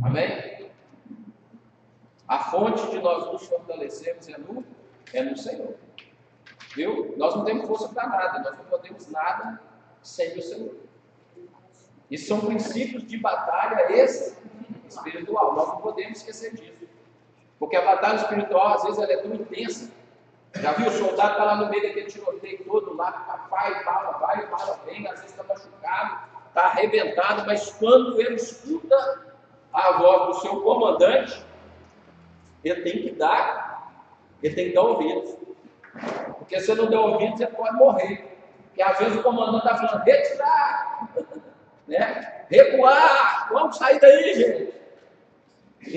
Amém? A fonte de nós nos fortalecermos é no Senhor. Viu? Nós não temos força para nada, nós não podemos nada sem o Senhor. Isso são princípios de batalha espiritual, nós não podemos esquecer disso. Porque a batalha espiritual, às vezes, ela é tão intensa. Já viu, o soldado está lá no meio daquele tiroteio todo, lá, vai, bala, vem, às vezes está machucado, está arrebentado, mas quando ele escuta a voz do seu comandante, ele tem que dar ouvidos. Porque se não der ouvidos, você pode morrer. Porque às vezes o comandante está falando, retirar, né? Recuar, vamos sair daí, gente.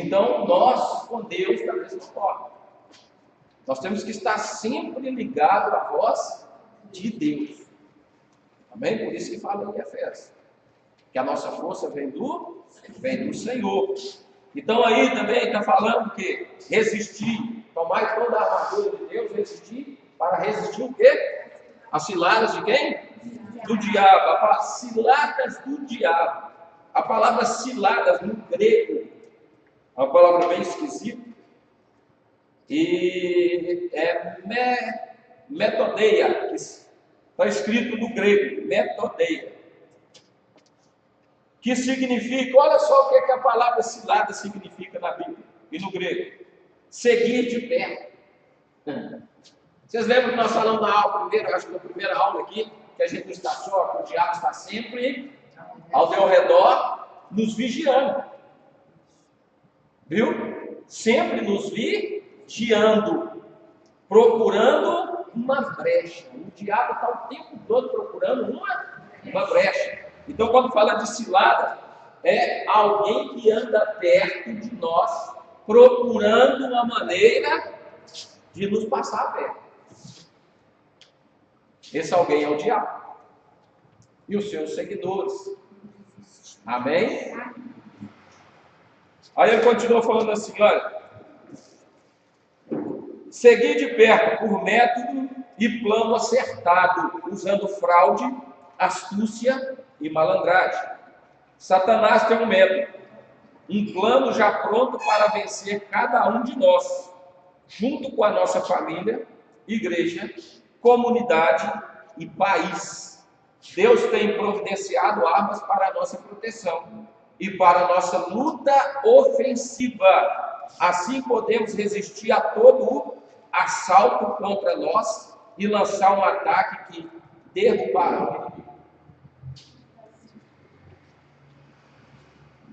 Então, nós, com Deus, da mesma forma. Nós temos que estar sempre ligados à voz de Deus. Amém? Por isso que fala em Efésios. Que a nossa força vem do Senhor. Então aí também está falando que resistir, tomar toda a armadura de Deus, resistir, para resistir o quê? As ciladas de quem? Do diabo. As ciladas do diabo. A palavra ciladas no grego é uma palavra bem esquisita. E é metodeia, que está escrito no grego, metodeia. Que significa, olha só o que a palavra cilada significa na Bíblia e no grego. Seguir de perto. Vocês lembram que nós falamos na aula primeiro, acho que na primeira aula aqui, que a gente não está só, que o diabo está sempre ao seu redor, nos vigiando. Viu? Sempre nos vigiando, procurando uma brecha. O diabo está o tempo todo procurando uma brecha. Então, quando fala de cilada, é alguém que anda perto de nós, procurando uma maneira de nos passar perto. Esse alguém é o diabo e os seus seguidores. Amém? Aí ele continua falando assim, olha, seguir de perto por método e plano acertado, usando fraude, astúcia e malandragem. Satanás tem um método, um plano já pronto para vencer cada um de nós, junto com a nossa família, igreja, comunidade e país. Deus tem providenciado armas para a nossa proteção e para a nossa luta ofensiva. Assim podemos resistir a todo assalto contra nós e lançar um ataque que derrubará o inimigo.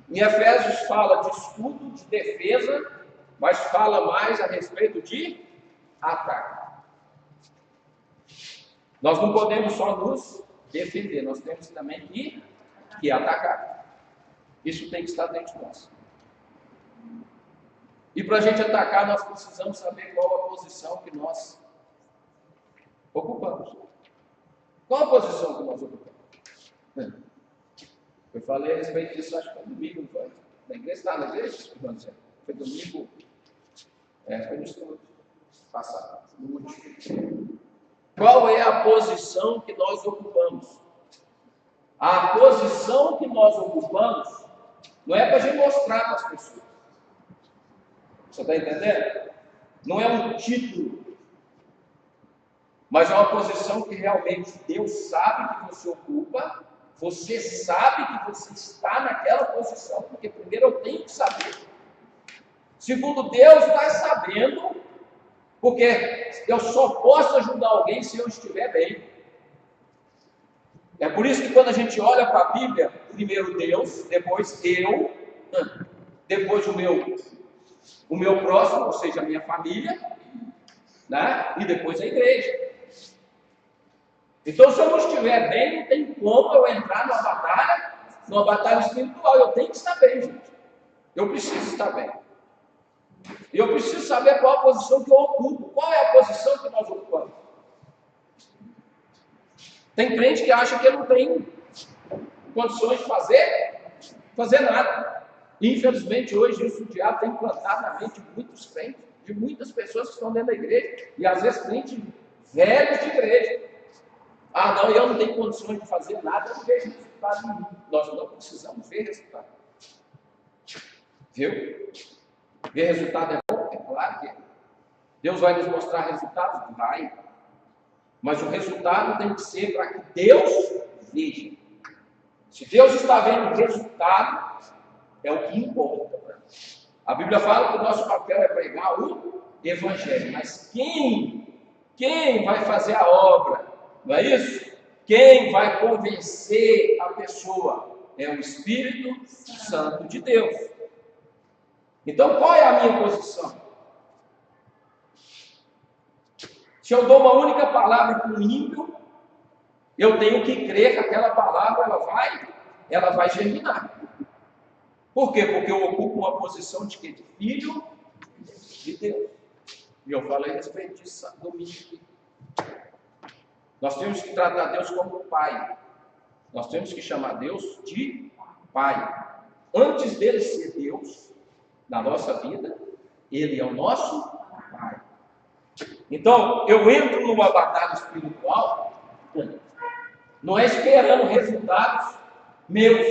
Em Efésios fala de escudo, de defesa, mas fala mais a respeito de ataque. Nós não podemos só nos defender, nós temos também que atacar. Isso tem que estar dentro de nós. E para a gente atacar, nós precisamos saber qual a posição que nós ocupamos. Qual a posição que nós ocupamos? Eu falei a respeito disso, acho que foi domingo, não foi? Na igreja, está na igreja? Foi domingo, foi no estudo passado, no último. Qual é a posição que nós ocupamos? A posição que nós ocupamos não é para a gente mostrar para as pessoas. Você está entendendo? Não é um título, mas é uma posição que realmente Deus sabe que você ocupa. Você sabe que você está naquela posição, porque primeiro eu tenho que saber. Segundo, Deus está sabendo, porque eu só posso ajudar alguém se eu estiver bem. É por isso que quando a gente olha para a Bíblia, primeiro Deus, depois eu, depois o meu próximo, ou seja, a minha família, né? E depois a igreja. Então, se eu não estiver bem, não tem como eu entrar numa batalha espiritual. Eu tenho que estar bem, gente. Eu preciso estar bem. E eu preciso saber qual a posição que eu ocupo. Qual é a posição que nós ocupamos? Tem crente que acha que ele não tem condições de fazer nada. Infelizmente, hoje, isso o diabo tem implantado na mente de muitos crentes, de muitas pessoas que estão dentro da igreja, e às vezes crentes velhos de igreja. Ah, não, eu não tenho condições de fazer nada, eu não vejo resultado nenhum. Nós não precisamos ver resultado. Viu? Ver resultado é bom? É claro que é. Deus vai nos mostrar resultados? Vai. Mas o resultado tem que ser para que Deus veja. Se Deus está vendo o resultado, é o que importa. A Bíblia fala que o nosso papel é pregar o Evangelho. Mas quem vai fazer a obra? Não é isso? Quem vai convencer a pessoa? É o Espírito Santo de Deus. Então, qual é a minha posição? Se eu dou uma única palavra para um ímpio, eu tenho que crer que aquela palavra ela vai germinar. Por quê? Porque eu ocupo uma posição de quê? De filho de Deus. E eu falei a respeito disso domingo aqui. Nós temos que tratar Deus como Pai. Nós temos que chamar Deus de Pai. Antes dele ser Deus na nossa vida, ele é o nosso Pai. Então, eu entro numa batalha espiritual, não é esperando resultados meus,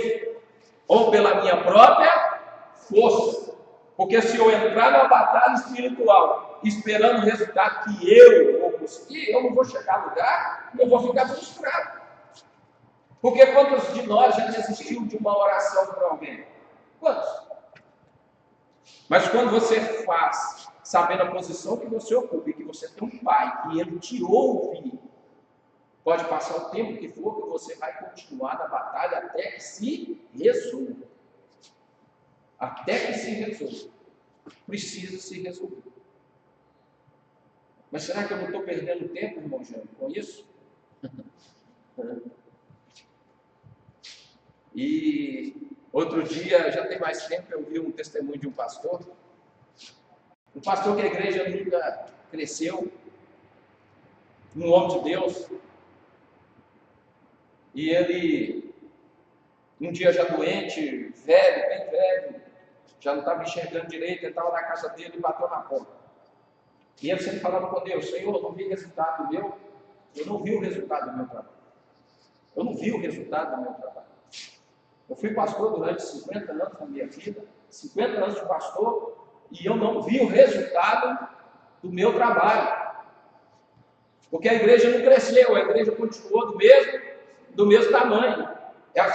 ou pela minha própria força. Porque se eu entrar na batalha espiritual, esperando o resultado que eu vou conseguir, eu não vou chegar a lugar e eu vou ficar frustrado. Porque quantos de nós já desistiu de uma oração para alguém? Quantos? Mas quando você faz, sabendo a posição que você ocupa e que você tem um pai, que ele te ouve, pode passar o tempo que for, que você vai continuar na batalha até que se resolva. Até que se resolva. Precisa se resolver. Mas será que eu não estou perdendo tempo, irmão Jânio, com isso? E outro dia, já tem mais tempo, eu vi um testemunho de um pastor que a igreja nunca cresceu, um homem de Deus, e ele, um dia já doente, velho, bem velho, já não estava enxergando direito, ele estava na casa dele e bateu na porta. E ele sempre falava com Deus: Senhor, eu não vi resultado meu, eu não vi o resultado do meu trabalho. Eu não vi o resultado do meu trabalho. Eu fui pastor durante 50 anos da minha vida, 50 anos de pastor, e eu não vi o resultado do meu trabalho. Porque a igreja não cresceu, a igreja continuou do mesmo tamanho.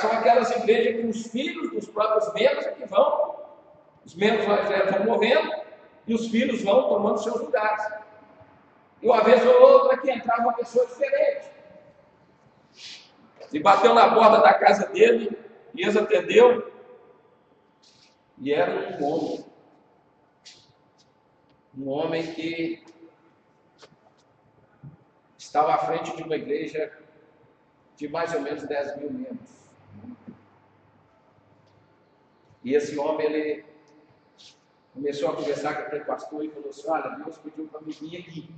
São aquelas igrejas que os filhos dos próprios membros que vão, os membros vão morrendo, e os filhos vão tomando seus lugares. E uma vez ou outra que entrava uma pessoa diferente. E bateu na porta da casa dele, e eles atendeu, e era um homem que estava à frente de uma igreja de mais ou menos 10 mil membros. E esse homem, ele começou a conversar com aquele pastor e falou assim: olha, Deus pediu para mim vir aqui,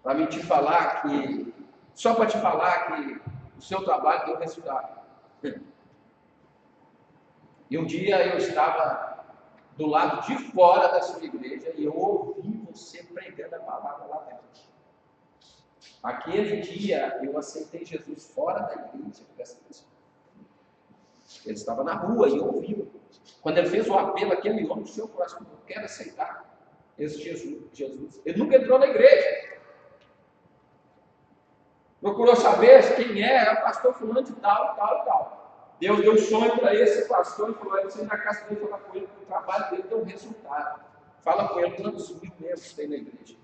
para me te falar que, só para te falar que o seu trabalho deu resultado. E um dia eu estava do lado de fora da sua igreja e eu ouvi você pregando a palavra lá dentro. Aquele dia eu aceitei Jesus fora da igreja. Ele estava na rua e ouviu. Quando ele fez o apelo, aquele homem do seu coração: eu quero aceitar esse Jesus. Ele nunca entrou na igreja. Procurou saber quem é o pastor fulano de tal, tal, tal. Deus deu um sonho para esse pastor e falou: você ir na casa dele, falar com ele, que o trabalho dele deu um resultado. Fala com ele quantos mil membros tem na igreja.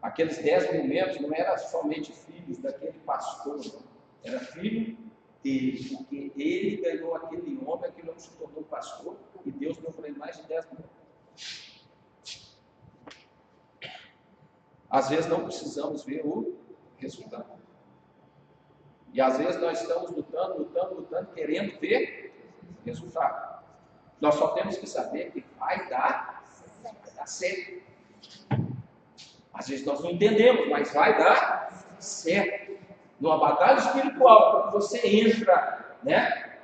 Aqueles 10 mil membros não eram somente filhos daquele pastor, não. Era filho dele, porque ele ganhou aquele homem que se tornou pastor, e Deus deu para ele mais de 10 mil. Às vezes não precisamos ver o resultado. E às vezes nós estamos lutando, querendo ver resultado. Nós só temos que saber que vai dar certo. Às vezes nós não entendemos, mas vai dar certo. Numa batalha espiritual, quando você entra,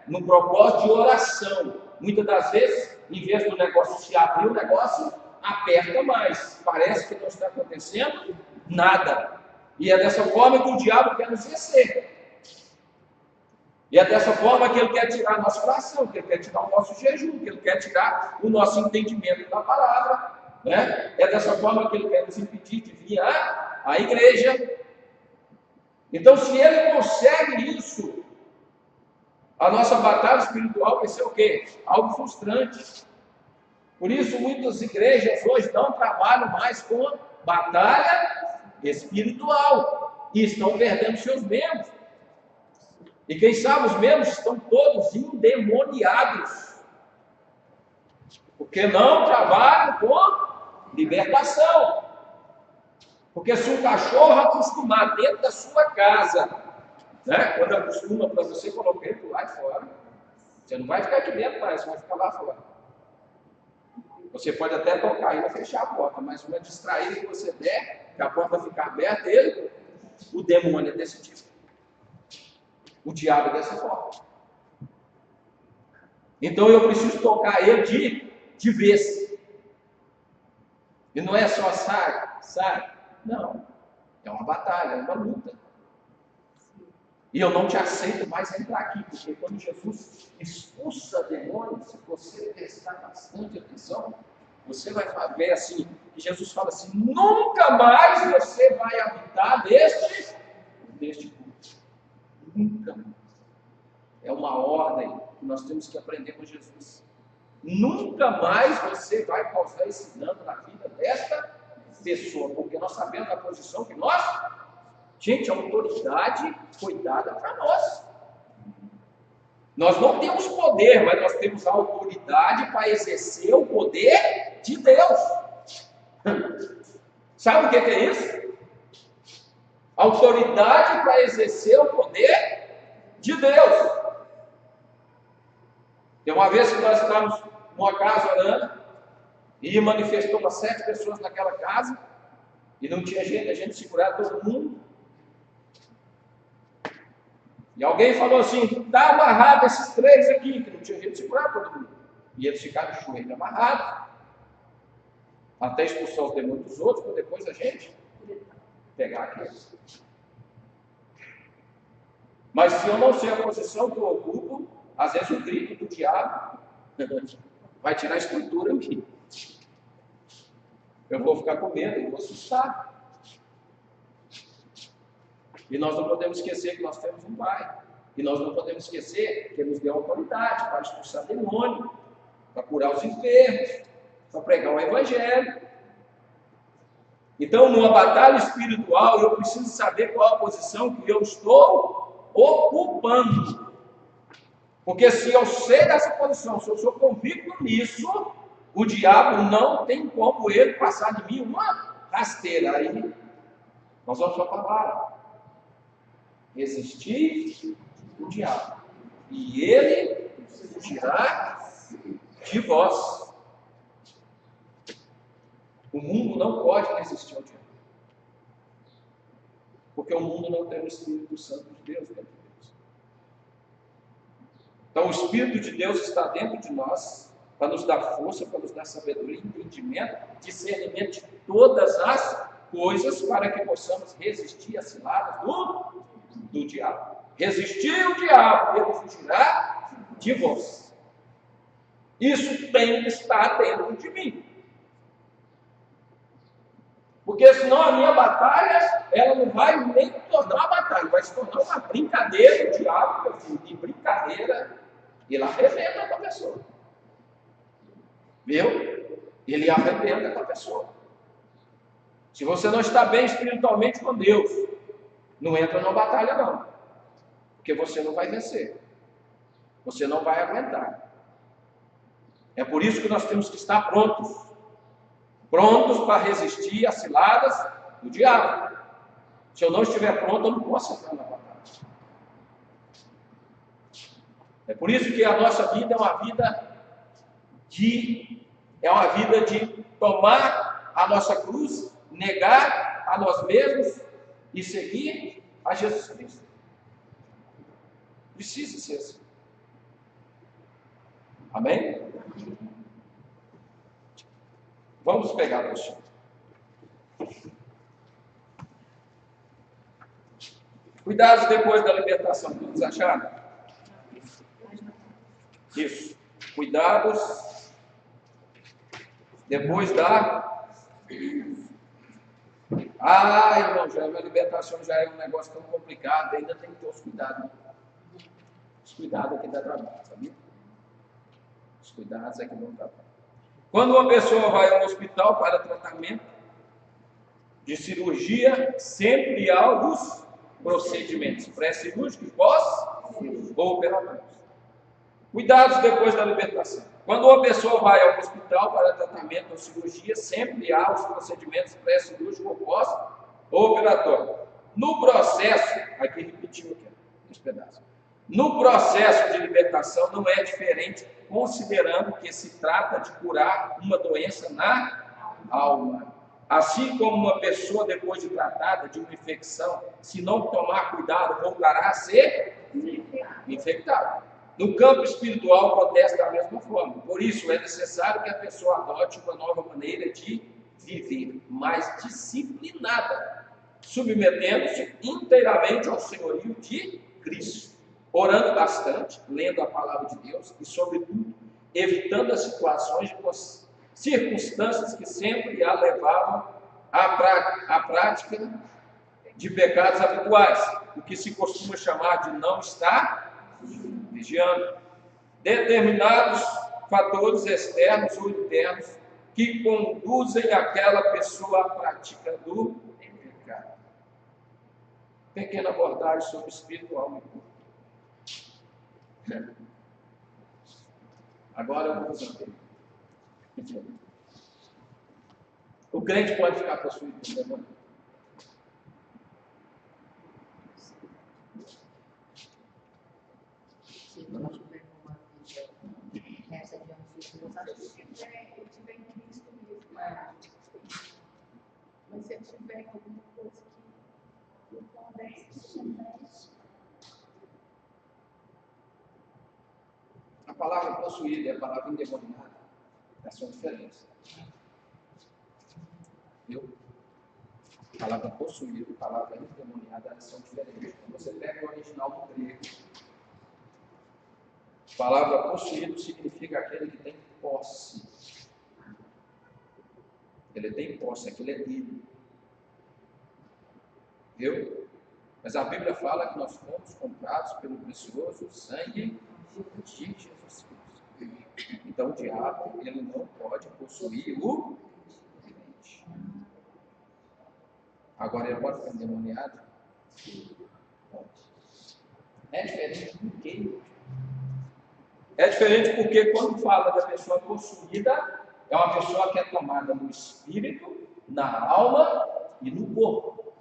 no propósito de oração, muitas das vezes, em vez do negócio se abrir, o negócio aperta mais. Parece que não está acontecendo nada. E é dessa forma que o diabo quer nos vencer. E é dessa forma que ele quer tirar a nossa oração, que ele quer tirar o nosso jejum, que ele quer tirar o nosso entendimento da palavra, né? É dessa forma que ele quer nos impedir de vir à igreja. Então, se ele consegue isso, a nossa batalha espiritual vai ser o quê? Algo frustrante. Por isso, muitas igrejas hoje não trabalham mais com batalha espiritual e estão perdendo seus membros. E quem sabe os membros estão todos endemoniados, porque não trabalham com libertação. Porque se um cachorro acostumar dentro da sua casa, né, quando acostuma para você colocar ele lá de fora, você não vai ficar aqui dentro mais, você vai ficar lá fora. Você pode até tocar ele e fechar a porta, mas uma distraída que você der, que a porta ficar aberta, o demônio é desse tipo. O diabo é dessa forma. Então eu preciso tocar ele de vez. E não é só sai. Não. É uma batalha, é uma luta. E eu não te aceito mais entrar aqui, porque quando Jesus expulsa demônios, se você prestar bastante atenção, você vai ver assim, que Jesus fala assim, nunca mais você vai habitar neste culto. Nunca mais. É uma ordem que nós temos que aprender com Jesus. Nunca mais você vai causar esse dano na vida desta pessoa, porque nós sabemos a posição que nós... Gente, a autoridade foi dada para nós. Nós não temos poder, mas nós temos a autoridade para exercer o poder de Deus. Sabe o que é isso? Autoridade para exercer o poder de Deus. Tem uma vez que nós estávamos numa casa orando, e manifestou para 7 pessoas naquela casa, e não tinha jeito, a gente segurar todo mundo. E alguém falou assim, está amarrado esses 3 aqui, que não tinha jeito de segurar todo mundo. E eles ficaram de joelho amarrados, até expulsar os demônios dos outros, para depois a gente pegar aqueles. Mas se eu não sei a posição que eu ocupo, às vezes o grito do diabo vai tirar a estrutura aqui. Eu vou ficar com medo, eu vou assustar. E nós não podemos esquecer que nós temos um Pai. E nós não podemos esquecer que Ele nos deu autoridade para expulsar demônio, para curar os enfermos, para pregar o Evangelho. Então, numa batalha espiritual, eu preciso saber qual a posição que eu estou ocupando. Porque se eu sei dessa posição, se eu sou convicto nisso, o diabo não tem como ele passar de mim uma rasteira. Aí nós vamos para a palavra. Resistir o diabo, e ele fugirá de vós. O mundo não pode resistir ao diabo, porque o mundo não tem o Espírito Santo de Deus dentro de Deus. Então o Espírito de Deus está dentro de nós, para nos dar força, para nos dar sabedoria, entendimento, discernimento de todas as coisas, para que possamos resistir às ciladas do diabo. Resistir o diabo, ele fugirá de vós. Isso tem que estar dentro de mim. Porque senão a minha batalha, ela não vai nem tornar uma batalha, vai se tornar uma brincadeira. O diabo, de brincadeira, ele arrebenta com a pessoa. Viu? Ele arrebenta com a pessoa. Se você não está bem espiritualmente com Deus, não entra numa batalha não. Porque você não vai vencer. Você não vai aguentar. É por isso que nós temos que estar prontos. Prontos para resistir às ciladas do diabo. Se eu não estiver pronto, eu não posso entrar na batalha. É por isso que a nossa vida é uma vida de tomar a nossa cruz, negar a nós mesmos e seguir a Jesus Cristo. Precisa ser assim. Amém? Vamos pegar o chão. Cuidados depois da libertação, todos acharam? Isso. Cuidados. Depois da... irmão, a libertação já é um negócio tão complicado, ainda tem que ter os cuidados. Os cuidados aqui dá trabalho, sabia? Os cuidados aqui dão trabalho. Quando uma pessoa vai ao hospital para tratamento de cirurgia, sempre há os procedimentos pré-cirúrgicos, pós ou operatórios. Cuidados depois da libertação. Quando uma pessoa vai ao hospital para tratamento ou cirurgia, sempre há os procedimentos pré-cirúrgicos ou pós ou operatórios. No processo, aqui repetiu aqui, esse pedaço. No processo de libertação não é diferente, considerando que se trata de curar uma doença na alma. Assim como uma pessoa, depois de tratada de uma infecção, se não tomar cuidado, voltará a ser infectada. No campo espiritual, acontece da mesma forma. Por isso, é necessário que a pessoa adote uma nova maneira de viver, mais disciplinada, submetendo-se inteiramente ao senhorio de Cristo, orando bastante, lendo a palavra de Deus e, sobretudo, evitando as situações de circunstâncias que sempre a levavam à prática de pecados habituais, o que se costuma chamar de não estar vigiando. Determinados fatores externos ou internos que conduzem aquela pessoa à prática do pecado. Pequena abordagem sobre espiritual. Agora eu vou fazer uma pergunta. O crente pode ficar possuído por demônio? Se não tiver uma vida essa de eu tiver em Cristo mesmo, mas se eu tiver alguma coisa que não acontece, a palavra possuída e a palavra endemoniada são diferentes. Viu? A palavra possuída e a palavra endemoniada são diferentes. Quando você pega o original do grego, a palavra possuído significa aquele que tem posse. Ele tem posse, aquilo é dele. Viu? Mas a Bíblia fala que nós fomos comprados pelo precioso sangue de Jesus Cristo. Então o diabo, ele não pode possuir o crente. Agora ele pode ficar endemoniado? Pode. É diferente do quê? É diferente porque quando fala da pessoa possuída, é uma pessoa que é tomada no espírito, na alma e no corpo.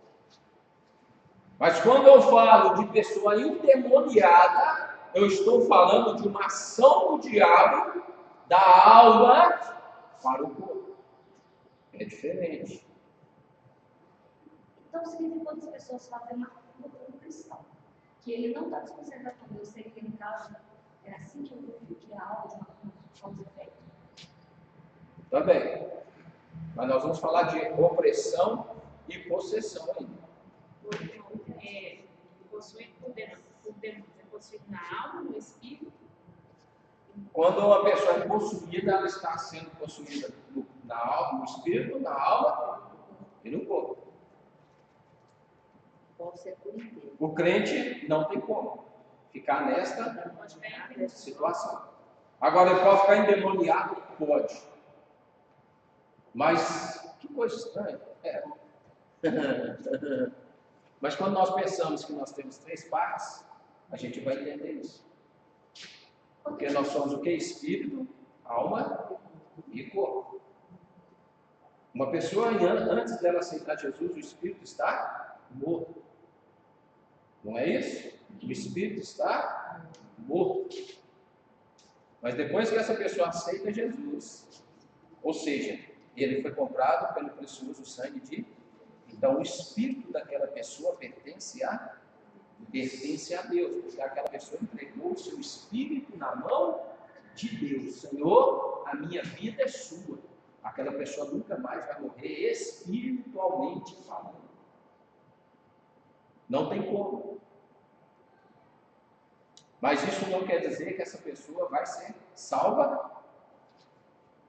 Mas quando eu falo de pessoa endemoniada, eu estou falando de uma ação do diabo da alma para o corpo. É diferente. então significa quando as pessoas fazem uma cultura cristã, que ele não está desconcertado com Deus, sei que no caso é assim que eu vi que a alma de uma causa e efeito. Tá bem. Mas nós vamos falar de opressão e possessão ainda. Possuído por demônios, é possuído na alma, no espírito. Quando uma pessoa é possuída, ela está sendo possuída na alma, no espírito, na alma e no corpo. Pode ser por inteiro. O crente não tem como ficar nesta situação. Agora, ele pode ficar endemoniado? Pode. Mas, que coisa estranha. Mas quando nós pensamos que nós temos três partes, a gente vai entender isso. Porque nós somos o que? Espírito, alma e corpo. Uma pessoa, antes dela aceitar Jesus, o espírito está morto. Não é isso? O espírito está morto. Mas depois que essa pessoa aceita Jesus, ou seja, ele foi comprado pelo precioso sangue de... Então o espírito daquela pessoa pertence a Deus, porque aquela pessoa entregou o seu espírito na mão de Deus. Senhor, a minha vida é sua. Aquela pessoa nunca mais vai morrer espiritualmente falando. Não tem como. Mas isso não quer dizer que essa pessoa vai ser salva.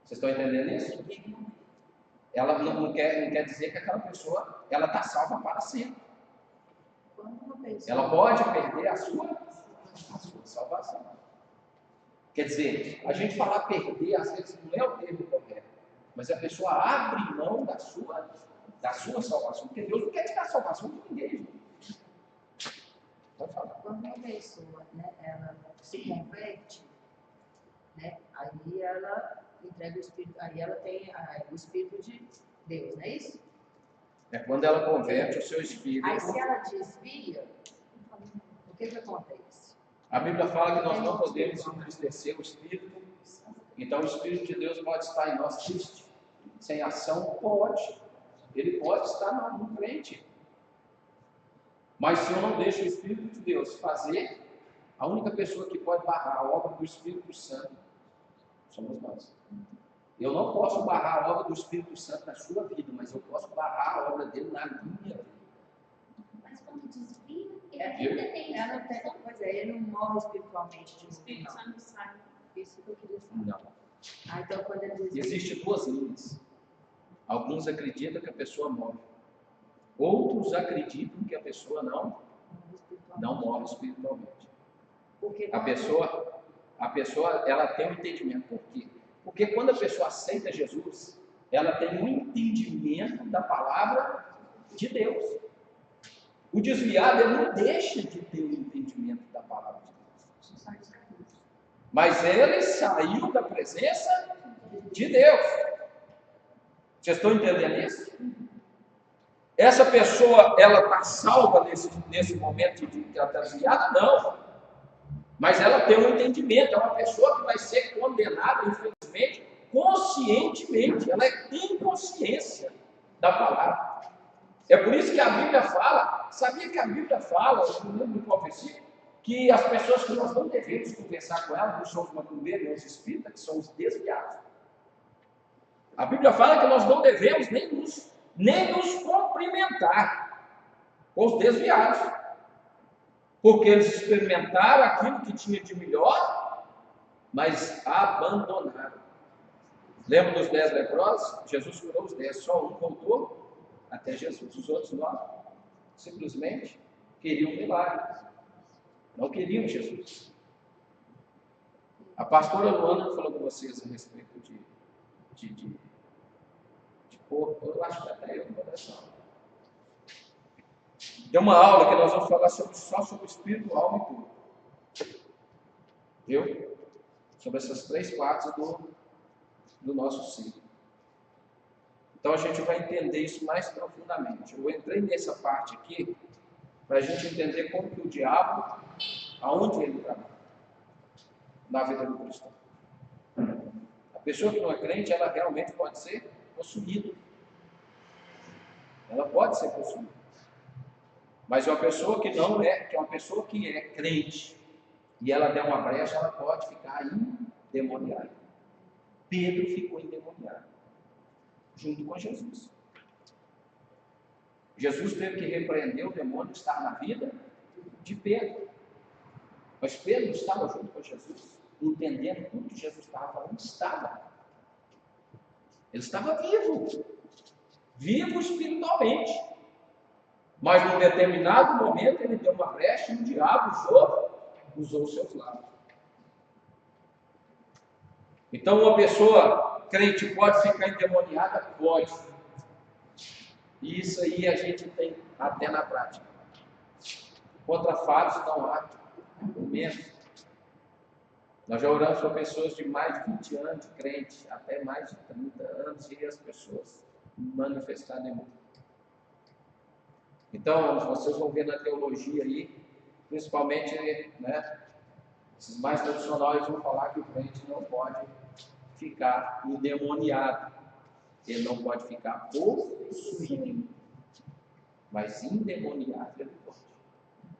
Vocês estão entendendo isso? Ela não quer dizer que aquela pessoa ela está salva para sempre. Ela pode perder a sua salvação. Quer dizer, a gente falar perder às vezes não é o termo correto, mas a pessoa abre mão da sua salvação, porque Deus não quer tirar a salvação de ninguém. Gente. Pode falar. Quando uma pessoa, né, ela se converte, né, aí ela entrega o Espírito, aí ela tem o Espírito de Deus, não é isso? É quando ela converte o seu espírito. Aí se ela desvia, o que acontece? A Bíblia fala que nós não podemos entristecer o Espírito. Então o Espírito de Deus pode estar em nós triste, sem ação? Pode. Ele pode estar no crente. Mas se eu não deixo o Espírito de Deus fazer, a única pessoa que pode barrar a obra do Espírito Santo somos nós. Eu não posso barrar a obra do Espírito Santo na sua vida, mas eu posso barrar a obra dele na minha vida. Mas quando desvia, ele ainda tem Ela tem, pois é, ele não morre espiritualmente de O Espírito novo, não. Santo sai. Isso que eu queria saber. Não. Ah, então quando ele desvia, Existem duas linhas. Alguns acreditam que a pessoa morre. Outros acreditam que a pessoa não morre espiritualmente. porque A pessoa ela tem um entendimento. Por quê? Porque quando a pessoa aceita Jesus, ela tem um entendimento da palavra de Deus. O desviado, ele não deixa de ter o entendimento da palavra de Deus. Mas ele saiu da presença de Deus. Vocês estão entendendo isso? Essa pessoa, ela está salva nesse momento de que ela está desviada? Não. Mas ela tem um entendimento, é uma pessoa que vai ser condenada, infelizmente, conscientemente. Ela tem consciência da palavra. É por isso que a Bíblia fala, sabia que a Bíblia fala, eu não lembro qual versículo, que as pessoas que nós não devemos conversar com elas, não são os macumbeiros, nem os espíritas, que são os desviados. A Bíblia fala que nós não devemos nem nos cumprimentar com os desviados, porque eles experimentaram aquilo que tinha de melhor, mas abandonaram. Lembra dos 10 leprosos? Jesus curou os 10, só um voltou até Jesus. Os outros 9 simplesmente queriam milagre, não queriam Jesus. A pastora Luana falou com vocês a respeito de corpo, eu acho que até eu vou dessa aula. Tem uma aula que nós vamos falar só sobre espírito, alma e corpo. Viu? Sobre essas 3 partes do nosso ser. Então a gente vai entender isso mais profundamente. Eu entrei nessa parte aqui para a gente entender como que o diabo, aonde ele trabalha na vida do cristão. A pessoa que não é crente, ela realmente pode ser possuída. Ela pode ser possuída. Mas uma pessoa que não é, que é uma pessoa que é crente, e ela der uma brecha, ela pode ficar endemoniada. Pedro ficou endemoniado, junto com Jesus. Jesus teve que repreender o demônio que estava na vida de Pedro. Mas Pedro estava junto com Jesus, entendendo tudo que Jesus estava falando, estava. Ele estava vivo espiritualmente. Mas num determinado momento ele deu uma brecha e o diabo usou os seus lábios. Então uma pessoa crente pode ficar endemoniada? Pode. E isso aí a gente tem até na prática. Contra fatos não há argumentos. Nós já oramos para pessoas de mais de 20 anos de crente, até mais de 30 anos, e as pessoas manifestaram demônio. Então, vocês vão ver na teologia aí, principalmente, né, esses mais tradicionais vão falar que o crente não pode ficar endemoniado. Ele não pode ficar possuído, mas endemoniado ele pode.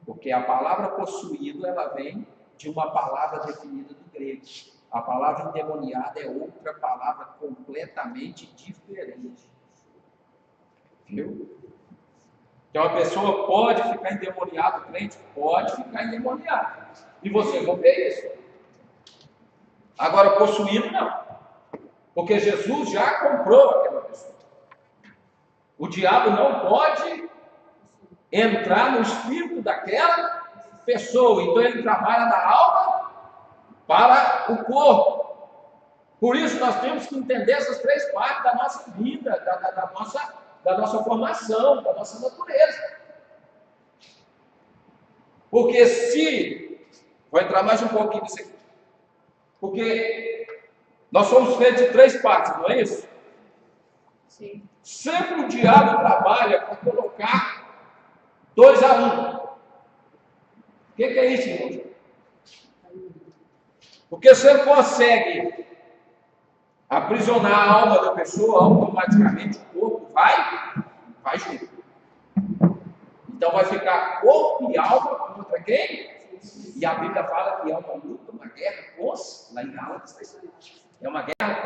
Porque a palavra possuído, ela vem de uma palavra definida do grego. A palavra endemoniada é outra palavra completamente diferente. Viu? Então a pessoa pode ficar endemoniada, o crente pode ficar endemoniado. E vocês vão ver isso. Agora, possuído, não. Porque Jesus já comprou aquela pessoa. O diabo não pode entrar no espírito daquela pessoa. Então, ele trabalha da alma para o corpo. Por isso, nós temos que entender essas três partes da nossa vida, da nossa formação, da nossa natureza. Porque se... Vou entrar mais um pouquinho nisso aqui. Porque nós somos feitos de três partes, não é isso? Sim. Sempre o diabo trabalha para colocar 2 a 1. O que é isso, irmão? Porque se ele consegue aprisionar a alma da pessoa, automaticamente o corpo vai junto. Então vai ficar corpo e alma contra quem? E a Bíblia fala que é uma luta, uma guerra lá em Gálatas está escrito. É uma guerra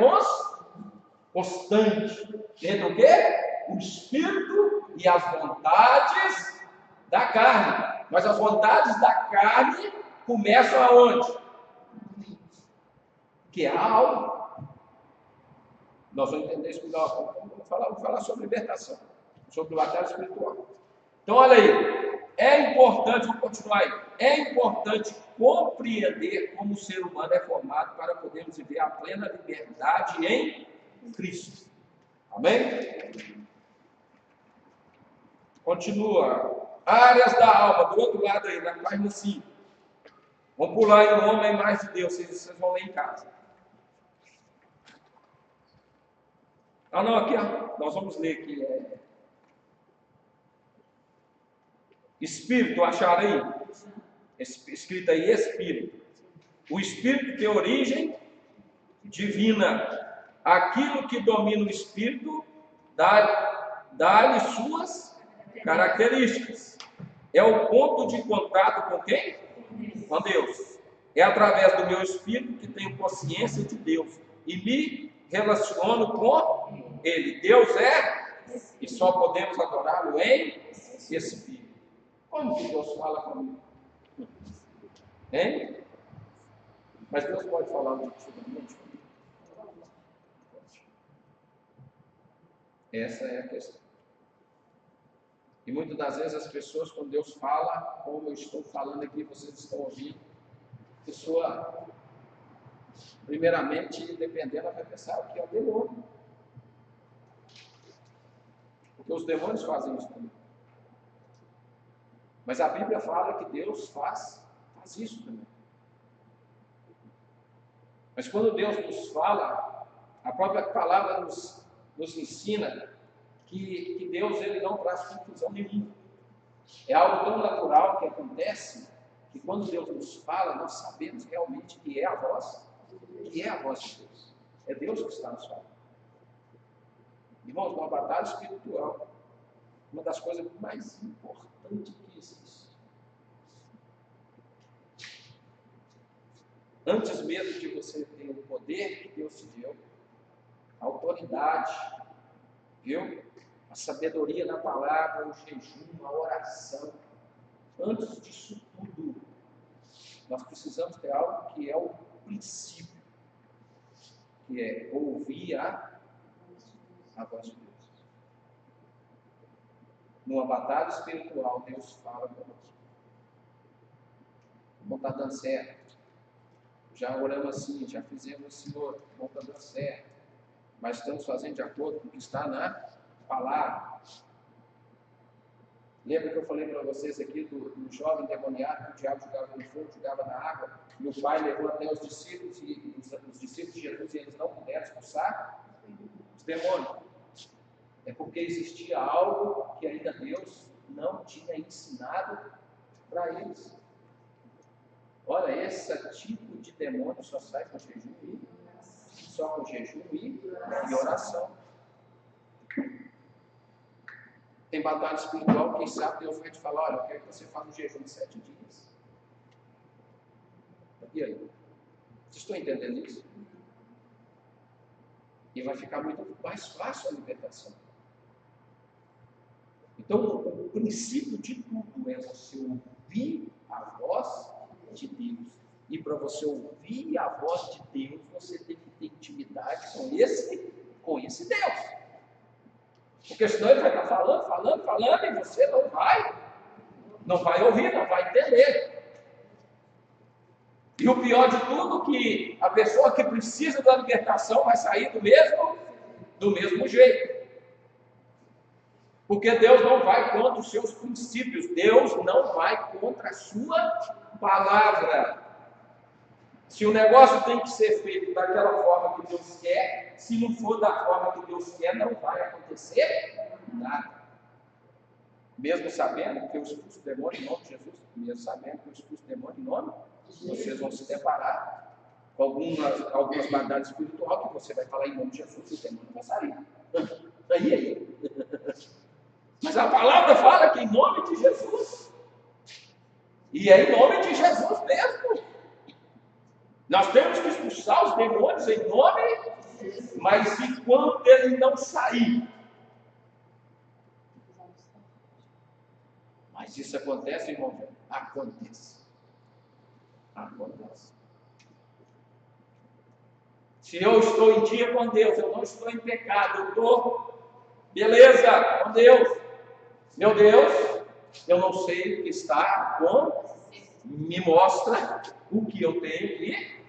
constante. Entre o quê? O espírito e as vontades da carne. Mas as vontades da carne começam aonde? Que é a alma. Nós vamos entender isso melhor. Vamos falar sobre libertação, sobre o batalha espiritual. Então, olha aí. É importante, vamos continuar aí. É importante compreender como o ser humano é formado para podermos viver a plena liberdade em Cristo. Amém? Continua. Áreas da alma, do outro lado aí, na página 5. Vamos pular aí o homem e mais de Deus, vocês vão ler em casa. Não, aqui, ó, nós vamos ler aqui. Espírito, acharei, escrito aí, espírito. O espírito tem origem divina. Aquilo que domina o espírito dá-lhe suas características. É o ponto de contato com quem? Com Deus. É através do meu espírito que tenho consciência de Deus e me relaciono com Ele. Deus é, e só podemos adorá-lo em espírito. Como que Deus fala comigo? Hein? Mas Deus pode falar objetivamente comigo? Essa é a questão. E muitas das vezes as pessoas, quando Deus fala, como eu estou falando aqui, vocês estão ouvindo, a pessoa, primeiramente, dependendo, vai pensar que é o demônio. Porque os demônios fazem isso também. Mas a Bíblia fala que Deus faz isso também. Mas quando Deus nos fala, a própria palavra nos ensina que Deus ele não traz confusão nenhuma. É algo tão natural que acontece que quando Deus nos fala, nós sabemos realmente que é a voz de Deus. É Deus que está nos falando. Irmãos, uma batalha espiritual, uma das coisas mais importantes que existe. Antes mesmo de você ter o poder que Deus te deu, a autoridade, viu? A sabedoria na palavra, o jejum, a oração. Antes disso tudo, nós precisamos ter algo que é o princípio, que é ouvir a voz de Deus. Numa batalha espiritual, Deus fala conosco. Não está dando certo. Já oramos assim, já fizemos assim outro, não está dando certo. Mas estamos fazendo de acordo com o que está na palavra. Lembra que eu falei para vocês aqui do jovem demoniado que o diabo jogava no fogo, jogava na água, e o pai levou até os discípulos, e os discípulos de Jesus, e eles não puderam expulsar os demônios. É porque existia algo que ainda Deus não tinha ensinado para eles. Olha, esse tipo de demônio só sai com jejum e oração. Tem batalha espiritual, quem sabe Deus vai te falar, olha, eu quero que você faça um jejum de 7 dias. E aí? Vocês estão entendendo isso? E vai ficar muito mais fácil a libertação. Então, o princípio de tudo é você ouvir a voz de Deus. E para você ouvir a voz de Deus, você tem que ter intimidade com esse Deus. Porque senão ele vai estar falando, e você não vai ouvir, não vai entender. E o pior de tudo, que a pessoa que precisa da libertação vai sair do mesmo jeito. Porque Deus não vai contra os seus princípios, Deus não vai contra a sua palavra. Se o negócio tem que ser feito daquela forma que Deus quer, se não for da forma que Deus quer, não vai acontecer nada. Mesmo sabendo que eu expulso o demônio em nome de Jesus, mesmo sabendo que eu expulso o demônio em nome, vocês vão se deparar com algumas batalhas espirituais que você vai falar em nome de Jesus e o demônio vai sair. Aí. Mas a palavra fala que em nome de Jesus. E é em nome de Jesus mesmo. Nós temos que expulsar os demônios em nome, mas e quando ele não sair? Mas isso acontece, irmão? Acontece. Se eu estou em dia com Deus, eu não estou em pecado, eu estou, beleza, com Deus. Meu Deus, eu não sei o que está com, me mostra o que eu tenho que.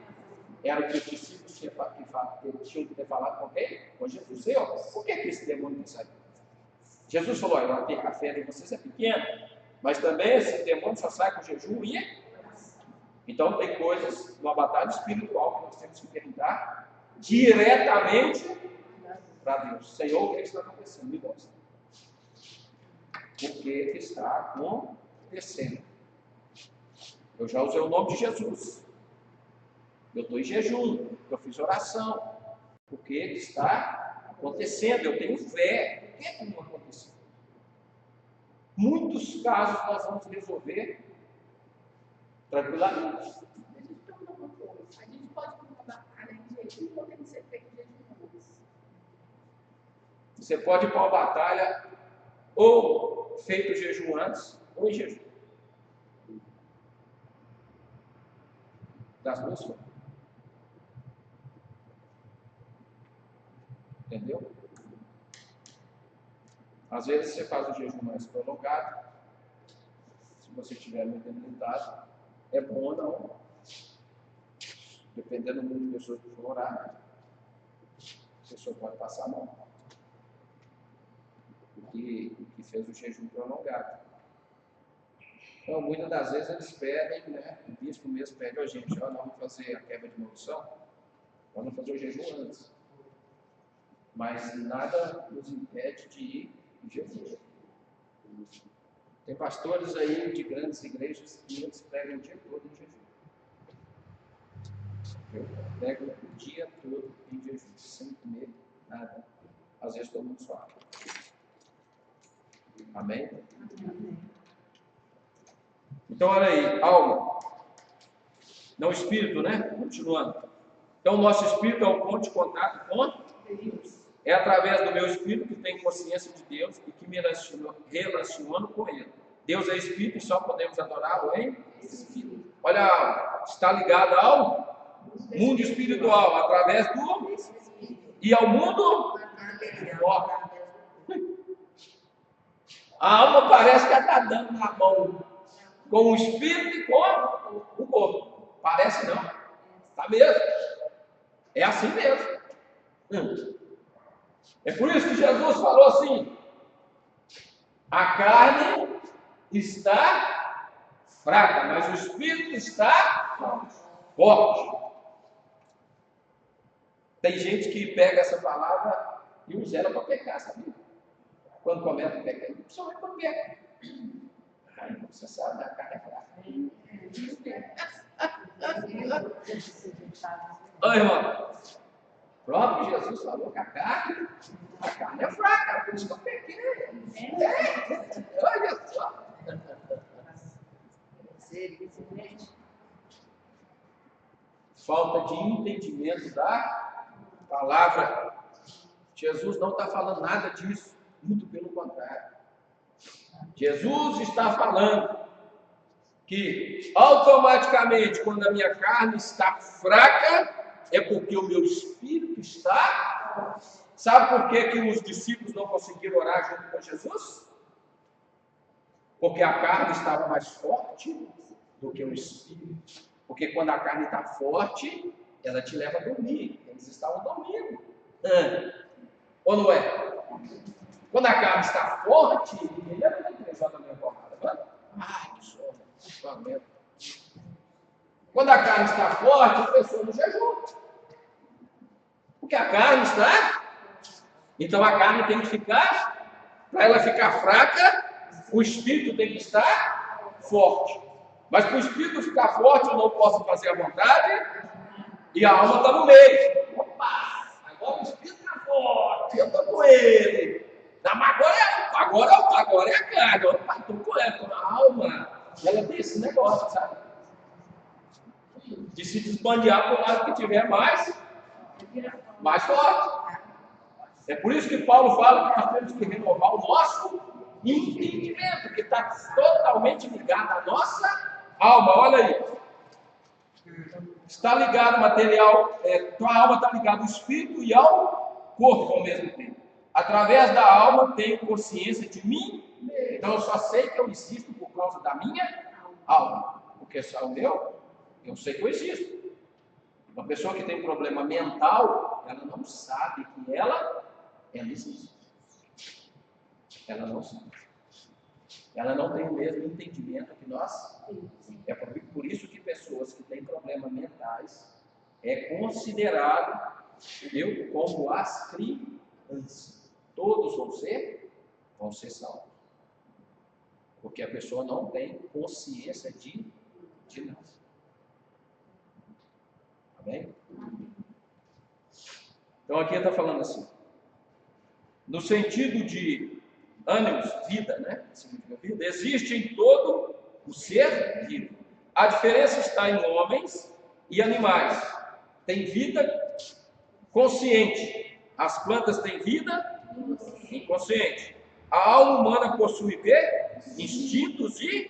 Era o que os discípulos tinham que ter falado com quem? Com Jesus. Senhor, por que esse demônio não saiu? Jesus falou: a fé de vocês é pequena, mas também esse demônio só sai com jejum e. Então tem coisas numa batalha espiritual que nós temos que perguntar diretamente para Deus. Senhor, o que está acontecendo? Me mostra. O que está acontecendo? Eu já usei o nome de Jesus. Eu estou em jejum, eu fiz oração. O que está acontecendo? Eu tenho fé. O que não aconteceu? Muitos casos nós vamos resolver tranquilamente. A gente pergunta uma coisa. A gente pode comprovar em jejum ou tem que ser feito jejum antes? Você pode ir para uma batalha ou feito jejum antes ou em jejum. Das duas formas. Entendeu? Às vezes você faz o jejum mais prolongado. Se você tiver muita imunidade, é bom ou não. Dependendo do número de pessoas que for orar, a pessoa pode passar mal. O que fez o jejum prolongado. Então, muitas das vezes eles pedem, né? O bispo mesmo pede a gente: nós vamos fazer a quebra de maldição, nós vamos fazer o jejum antes. Mas nada nos impede de ir em jejum. Tem pastores aí de grandes igrejas que eles pregam o dia todo em jejum. Eu prego o dia todo em jejum, sem comer nada. Às vezes todo mundo só. Amém? Então, olha aí, alma. Não espírito, né? Continuando. Então, o nosso espírito é o ponto de contato com Deus. É através do meu espírito que tenho consciência de Deus e que me relaciono com Ele. Deus é espírito e só podemos adorá-lo em espírito. Olha a alma. Está ligada ao mundo espiritual, através do e ao mundo forte. A alma parece que está dando na mão com o espírito e com o corpo. Parece não. Está mesmo. É assim mesmo. É por isso que Jesus falou assim: a carne está fraca, mas o espírito está forte. Tem gente que pega essa palavra e usa ela para pecar, sabe? Quando começa a pecar, principalmente quando peca. Ai, você sabe, a carne é fraca. Oi, irmão. O próprio Jesus falou que a carne é fraca, por isso que eu pequei. Olha só. Falta de entendimento da palavra. Jesus não está falando nada disso, muito pelo contrário. Jesus está falando que automaticamente, quando a minha carne está fraca, é porque o meu espírito está. Sabe por que os discípulos não conseguiram orar junto com Jesus? Porque a carne estava mais forte do que o espírito. Porque quando a carne está forte, ela te leva a dormir. Eles estavam dormindo. Ou não é? Quando a carne está forte, ninguém leva a 3 horas da minha porrada. Ai, que sono. Quando a carne está forte, a pessoa não jejum. Porque a carne está. Então a carne tem que ficar, para ela ficar fraca, o espírito tem que estar forte. Mas para o espírito ficar forte, eu não posso fazer a vontade e a alma está no meio. Opa, agora o espírito está forte, eu estou com ele. Não, mas agora é a carne, opa, estou com ela, a alma. Ela tem esse negócio, sabe? De se desbandear para o lado que tiver mais forte. É por isso que Paulo fala que nós temos que renovar o nosso entendimento, que está totalmente ligado à nossa alma. Olha aí. Está ligado ao material, tua alma está ligada ao espírito e ao corpo ao mesmo tempo. Através da alma tenho consciência de mim, então eu só sei que eu existo por causa da minha alma. Porque só o meu, eu sei que eu existo. Uma pessoa que tem problema mental, ela não sabe que ela existe. Ela não sabe. Ela não tem o mesmo entendimento que nós. É por isso que pessoas que têm problemas mentais é considerado como as crianças. Todos vão ser salvos. Porque a pessoa não tem consciência de nada. Amém? Então aqui está falando assim, no sentido de ânimos, vida, né? Significa vida, existe em todo o ser vivo. A diferença está em homens e animais. Tem vida consciente. As plantas têm vida inconsciente. A alma humana possui o quê? Instintos e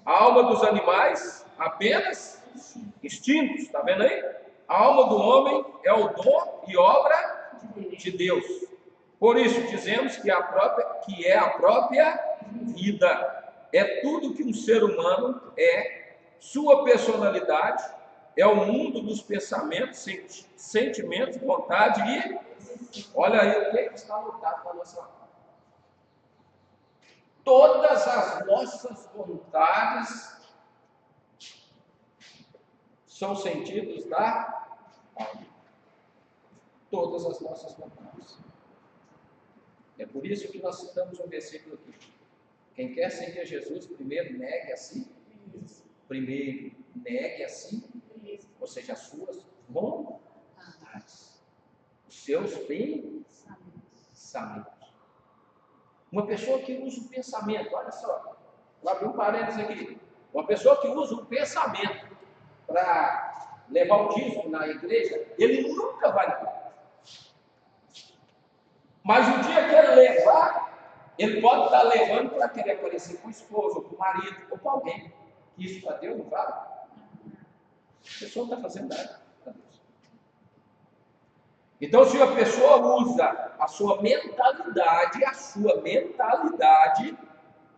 a alma dos animais apenas instintos, está vendo aí? A alma do homem é o dom e obra de Deus. Por isso dizemos que é a própria vida. É tudo que um ser humano é, sua personalidade, é o mundo dos pensamentos, sentimentos, vontade e olha aí o que está lutado com a nossa alma. Todas as nossas vontades são sentidos da alma. Todas as nossas vontades. É por isso que nós citamos um versículo aqui. Quem quer seguir a Jesus, primeiro negue a si. Primeiro negue a si. Ou seja, as suas vontades. Os seus pensamentos. Uma pessoa que usa o pensamento, olha só. Vou abrir um parênteses aqui. Uma pessoa que usa o pensamento para levar o dízimo na igreja, ele nunca vai levar. Mas o dia que ele levar, ele pode estar levando para querer aparecer com o esposo, ou com o marido, ou com alguém. Isso para Deus não vale. A pessoa não está fazendo nada para Deus. Então, se a pessoa usa a sua mentalidade,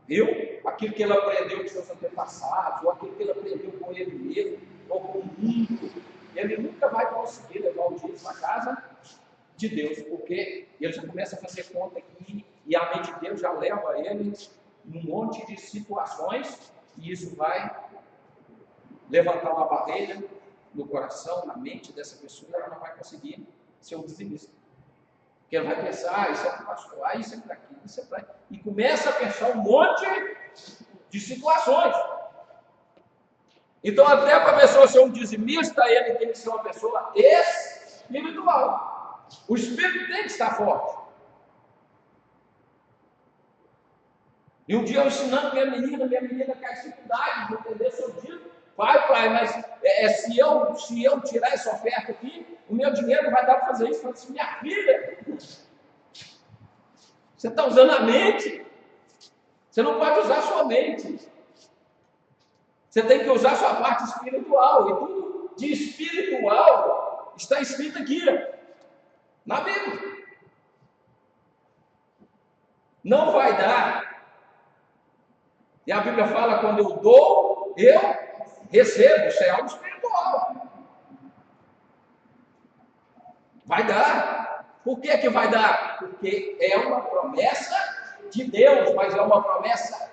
viu? Aquilo que ele aprendeu com seus antepassados, ou aquilo que ele aprendeu com ele mesmo, ou com o mundo, ele nunca vai conseguir levar o dízimo à casa de Deus, porque ele já começa a fazer conta aqui, e a mente de Deus já leva ele num monte de situações, e isso vai levantar uma barreira no coração, na mente dessa pessoa, e ela não vai conseguir ser um dizimista. Porque ele vai pensar, isso é para o pastor, isso é para aquilo, isso é para... E começa a pensar um monte de situações. Então, até para a pessoa ser um dizimista, ele tem que ser uma pessoa espiritual. O espírito tem que estar forte. E um dia eu ensinando minha menina quer dificuldade de entender seu dízimo. Vai, pai, mas se eu tirar essa oferta aqui, o meu dinheiro não vai dar para fazer isso. Eu falei assim, minha filha, você está usando a mente. Você não pode usar a sua mente. Você tem que usar a sua parte espiritual. E tudo de espiritual está escrito aqui, na Bíblia. Não vai dar. E a Bíblia fala, quando eu dou, eu recebo. Isso é algo espiritual. Vai dar. Por que que vai dar? Porque é uma promessa de Deus, mas é uma promessa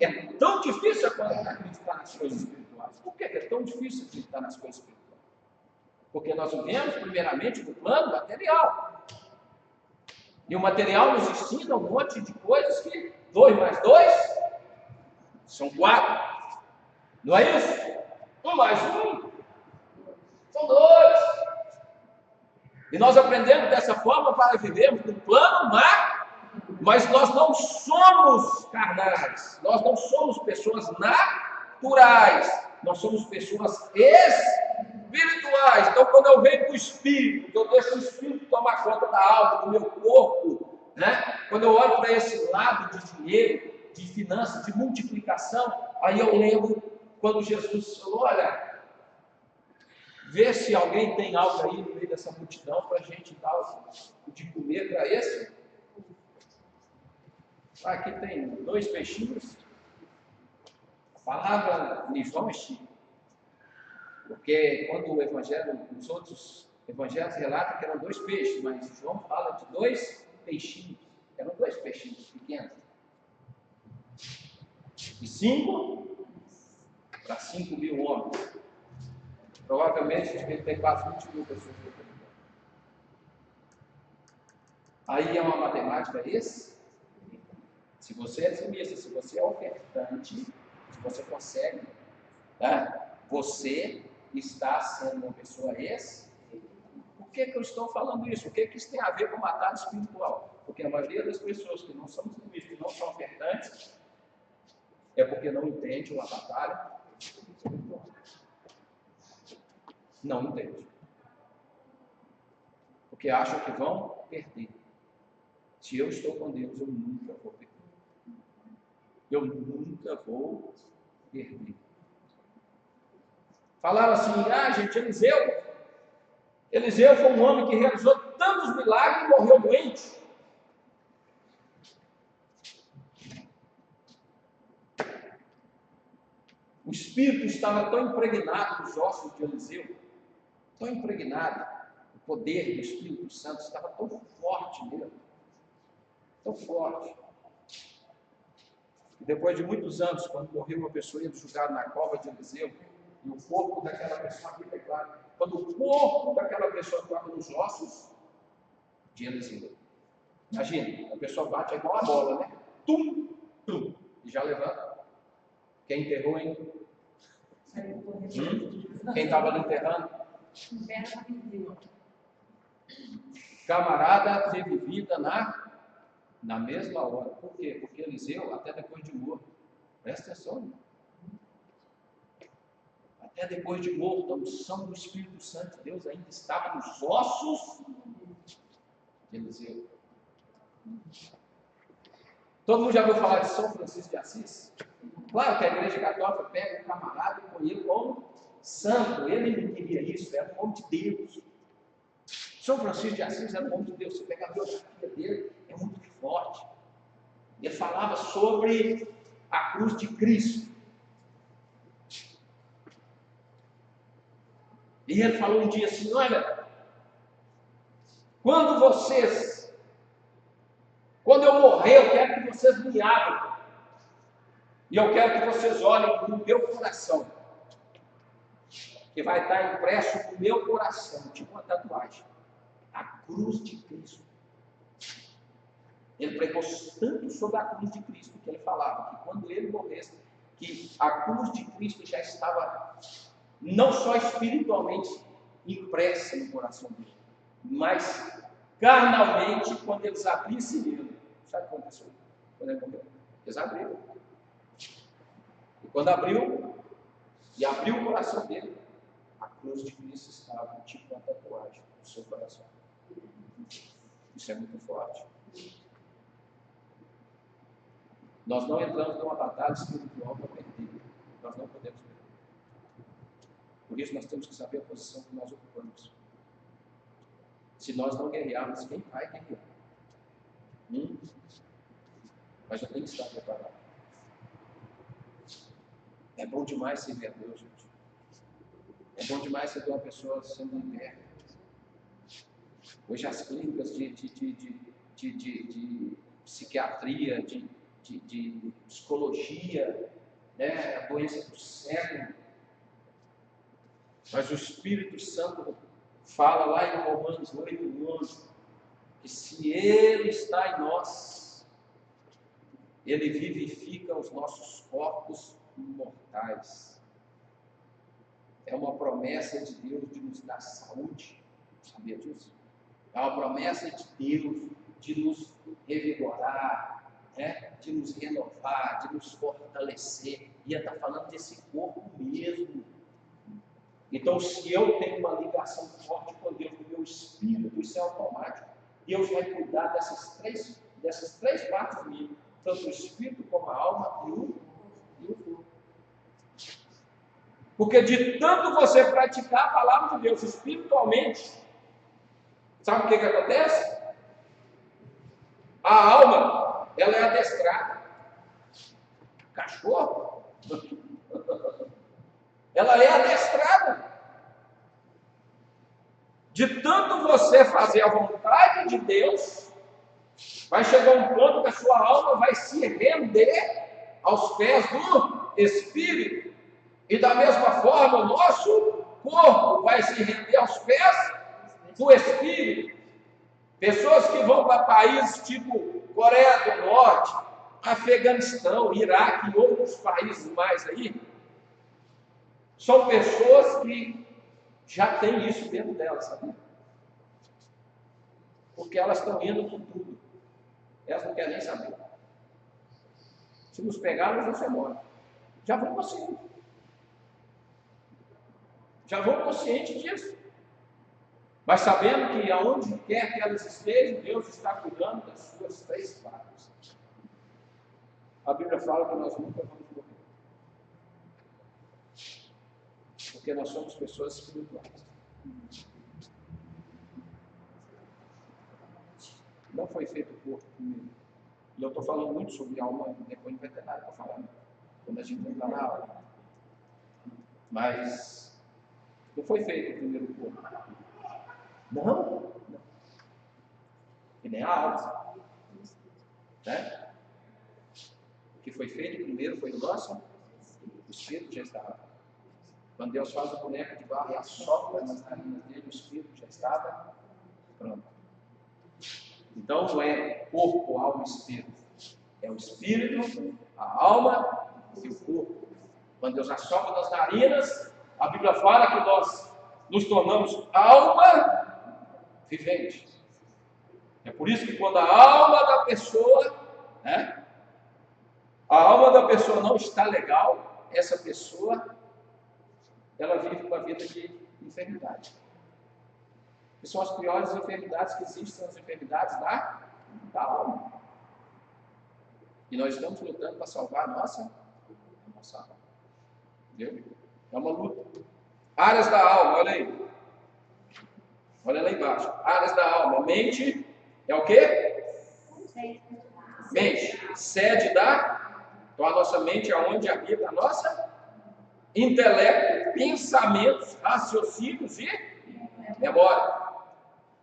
É tão difícil acreditar nas coisas espirituais. Por que é tão difícil acreditar nas coisas espirituais? Porque nós vivemos, primeiramente, no plano material. E o material nos ensina um monte de coisas que 2 mais 2 são 4. Não é isso? 1 mais 1 são 2. E nós aprendemos dessa forma para vivermos no plano mas nós não somos carnais, nós não somos pessoas naturais, nós somos pessoas espirituais. Então, quando eu venho com o Espírito, eu deixo o Espírito tomar conta da alma, do meu corpo, né? Quando eu olho para esse lado de dinheiro, de finanças, de multiplicação, aí eu lembro quando Jesus falou: olha, vê se alguém tem algo aí no meio dessa multidão para a gente dar de comer para esse. Aqui tem 2 peixinhos. A palavra de João é chique. Porque quando os outros evangelhos relatam que eram 2 peixes, mas João fala de 2 peixinhos. Eram 2 peixinhos pequenos. E 5 para 5.000 homens. Provavelmente devia ter quase 20.000 pessoas. Aí é uma matemática esse. Se você é dizimista, se você é ofertante, se você consegue, tá? Você está sendo uma pessoa Por que eu estou falando isso? O que isso tem a ver com batalha espiritual? Porque a maioria das pessoas que não são dizimistas, que não são ofertantes, é porque não entende uma batalha espiritual. Não entende. Porque acham que vão perder. Se eu estou com Deus, eu nunca vou perder. Eu nunca vou perder. Falaram assim: gente, Eliseu foi um homem que realizou tantos milagres e morreu doente. O Espírito estava tão impregnado nos ossos de Eliseu, tão impregnado, o poder do Espírito Santo estava tão forte nele, tão forte. E depois de muitos anos, quando morreu uma pessoa, ia julgado na cova de Eliseu, e o corpo daquela pessoa, aqui é claro, quando o corpo daquela pessoa estava nos ossos de Eliseu. Imagina, a pessoa bate igual a bola, né? Tum, tum, e já levanta. Quem enterrou, hein? Quem estava ali enterrando? Camarada teve vida na mesma hora. Por quê? Porque Eliseu, até depois de morto, presta atenção, até depois de morto, a unção do Espírito Santo de Deus ainda estava nos ossos de Eliseu. Todo mundo já ouviu falar de São Francisco de Assis? Claro que a Igreja Católica pega um camarada e põe ele como santo. Ele não queria isso, era um homem de Deus. São Francisco de Assis era um homem de Deus. Você pega a biografia dele, é muito forte. Ele falava sobre a cruz de Cristo. E ele falou um dia assim: olha, quando eu morrer, eu quero que vocês me abram. E eu quero que vocês olhem no meu coração, que vai estar impresso no meu coração, tipo uma tatuagem, a cruz de Cristo. Ele pregou tanto sobre a cruz de Cristo, que ele falava que quando ele morresse, que a cruz de Cristo já estava não só espiritualmente impressa no coração dele, mas carnalmente, quando eles abrissem ele. Sabe o que aconteceu? Quando ele morreu? Eles abriram. E quando abriu o coração dele, a cruz de Cristo estava tipo uma tatuagem no seu coração. Isso é muito forte. Nós não entramos numa batalha espiritual para perder. nós não podemos perder. Por isso nós temos que saber a posição que nós ocupamos. Se nós não guerrearmos, quem vai guerrear? Mas eu tenho que estar preparado. É bom demais servir a Deus, gente. É bom demais você ver uma pessoa sendo liberta. Hoje as clínicas de psiquiatria, de psicologia, né, a doença do século. Mas o Espírito Santo fala lá em Romanos 8:11, que se Ele está em nós, Ele vivifica os nossos corpos mortais. É uma promessa de Deus de nos dar saúde. Sabia disso? É uma promessa de Deus de nos revigorar, né? De nos renovar, de nos fortalecer. E está falando desse corpo mesmo. Então, se eu tenho uma ligação forte com Deus, no meu espírito, isso é automático. Deus vai cuidar dessas três partes de mim, tanto o espírito como a alma e o corpo. Porque de tanto você praticar a palavra de Deus espiritualmente, sabe o que acontece? A alma, ela é adestrada. Cachorro? Ela é adestrada. De tanto você fazer a vontade de Deus, vai chegar um ponto que a sua alma vai se render aos pés do Espírito. E da mesma forma, o nosso corpo vai se render aos pés do Espírito. Pessoas que vão para países tipo Coreia do Norte, Afeganistão, Iraque e outros países mais aí, são pessoas que já têm isso dentro delas, sabia? Porque elas estão indo com tudo. Elas não querem nem saber. Se nos pegarmos, você morre. Já vão consciente. Já vão consciente disso. Mas sabendo que aonde quer que elas estejam, Deus está cuidando das suas três partes. A Bíblia fala que nós nunca vamos morrer. Porque nós somos pessoas espirituais. Não foi feito o corpo primeiro. E eu estou falando muito sobre alma, depois não vai ter nada para falar, quando a gente entrar na aula. Mas não foi feito o primeiro corpo. Não. E nem a alma. Né? O que foi feito primeiro foi o nosso, o Espírito já estava. Quando Deus faz o boneco de barro e assopra nas narinas dele, o Espírito já estava pronto. Então não é corpo, alma e espírito. É o espírito, a alma e o corpo. Quando Deus assopra nas narinas, a Bíblia fala que nós nos tornamos alma vivente. É por isso que quando a alma da pessoa, né, a alma da pessoa não está legal, essa pessoa, ela vive uma vida de enfermidade. Que são as piores enfermidades que existem, são as enfermidades da alma. E nós estamos lutando para salvar a nossa alma. Entendeu? É uma luta. Áreas da alma, olha aí. Olha lá embaixo. Áreas da alma. Mente é o quê? Mente. Sede da... Então a nossa mente é onde habita a nossa intelecto, pensamentos, raciocínios e memória.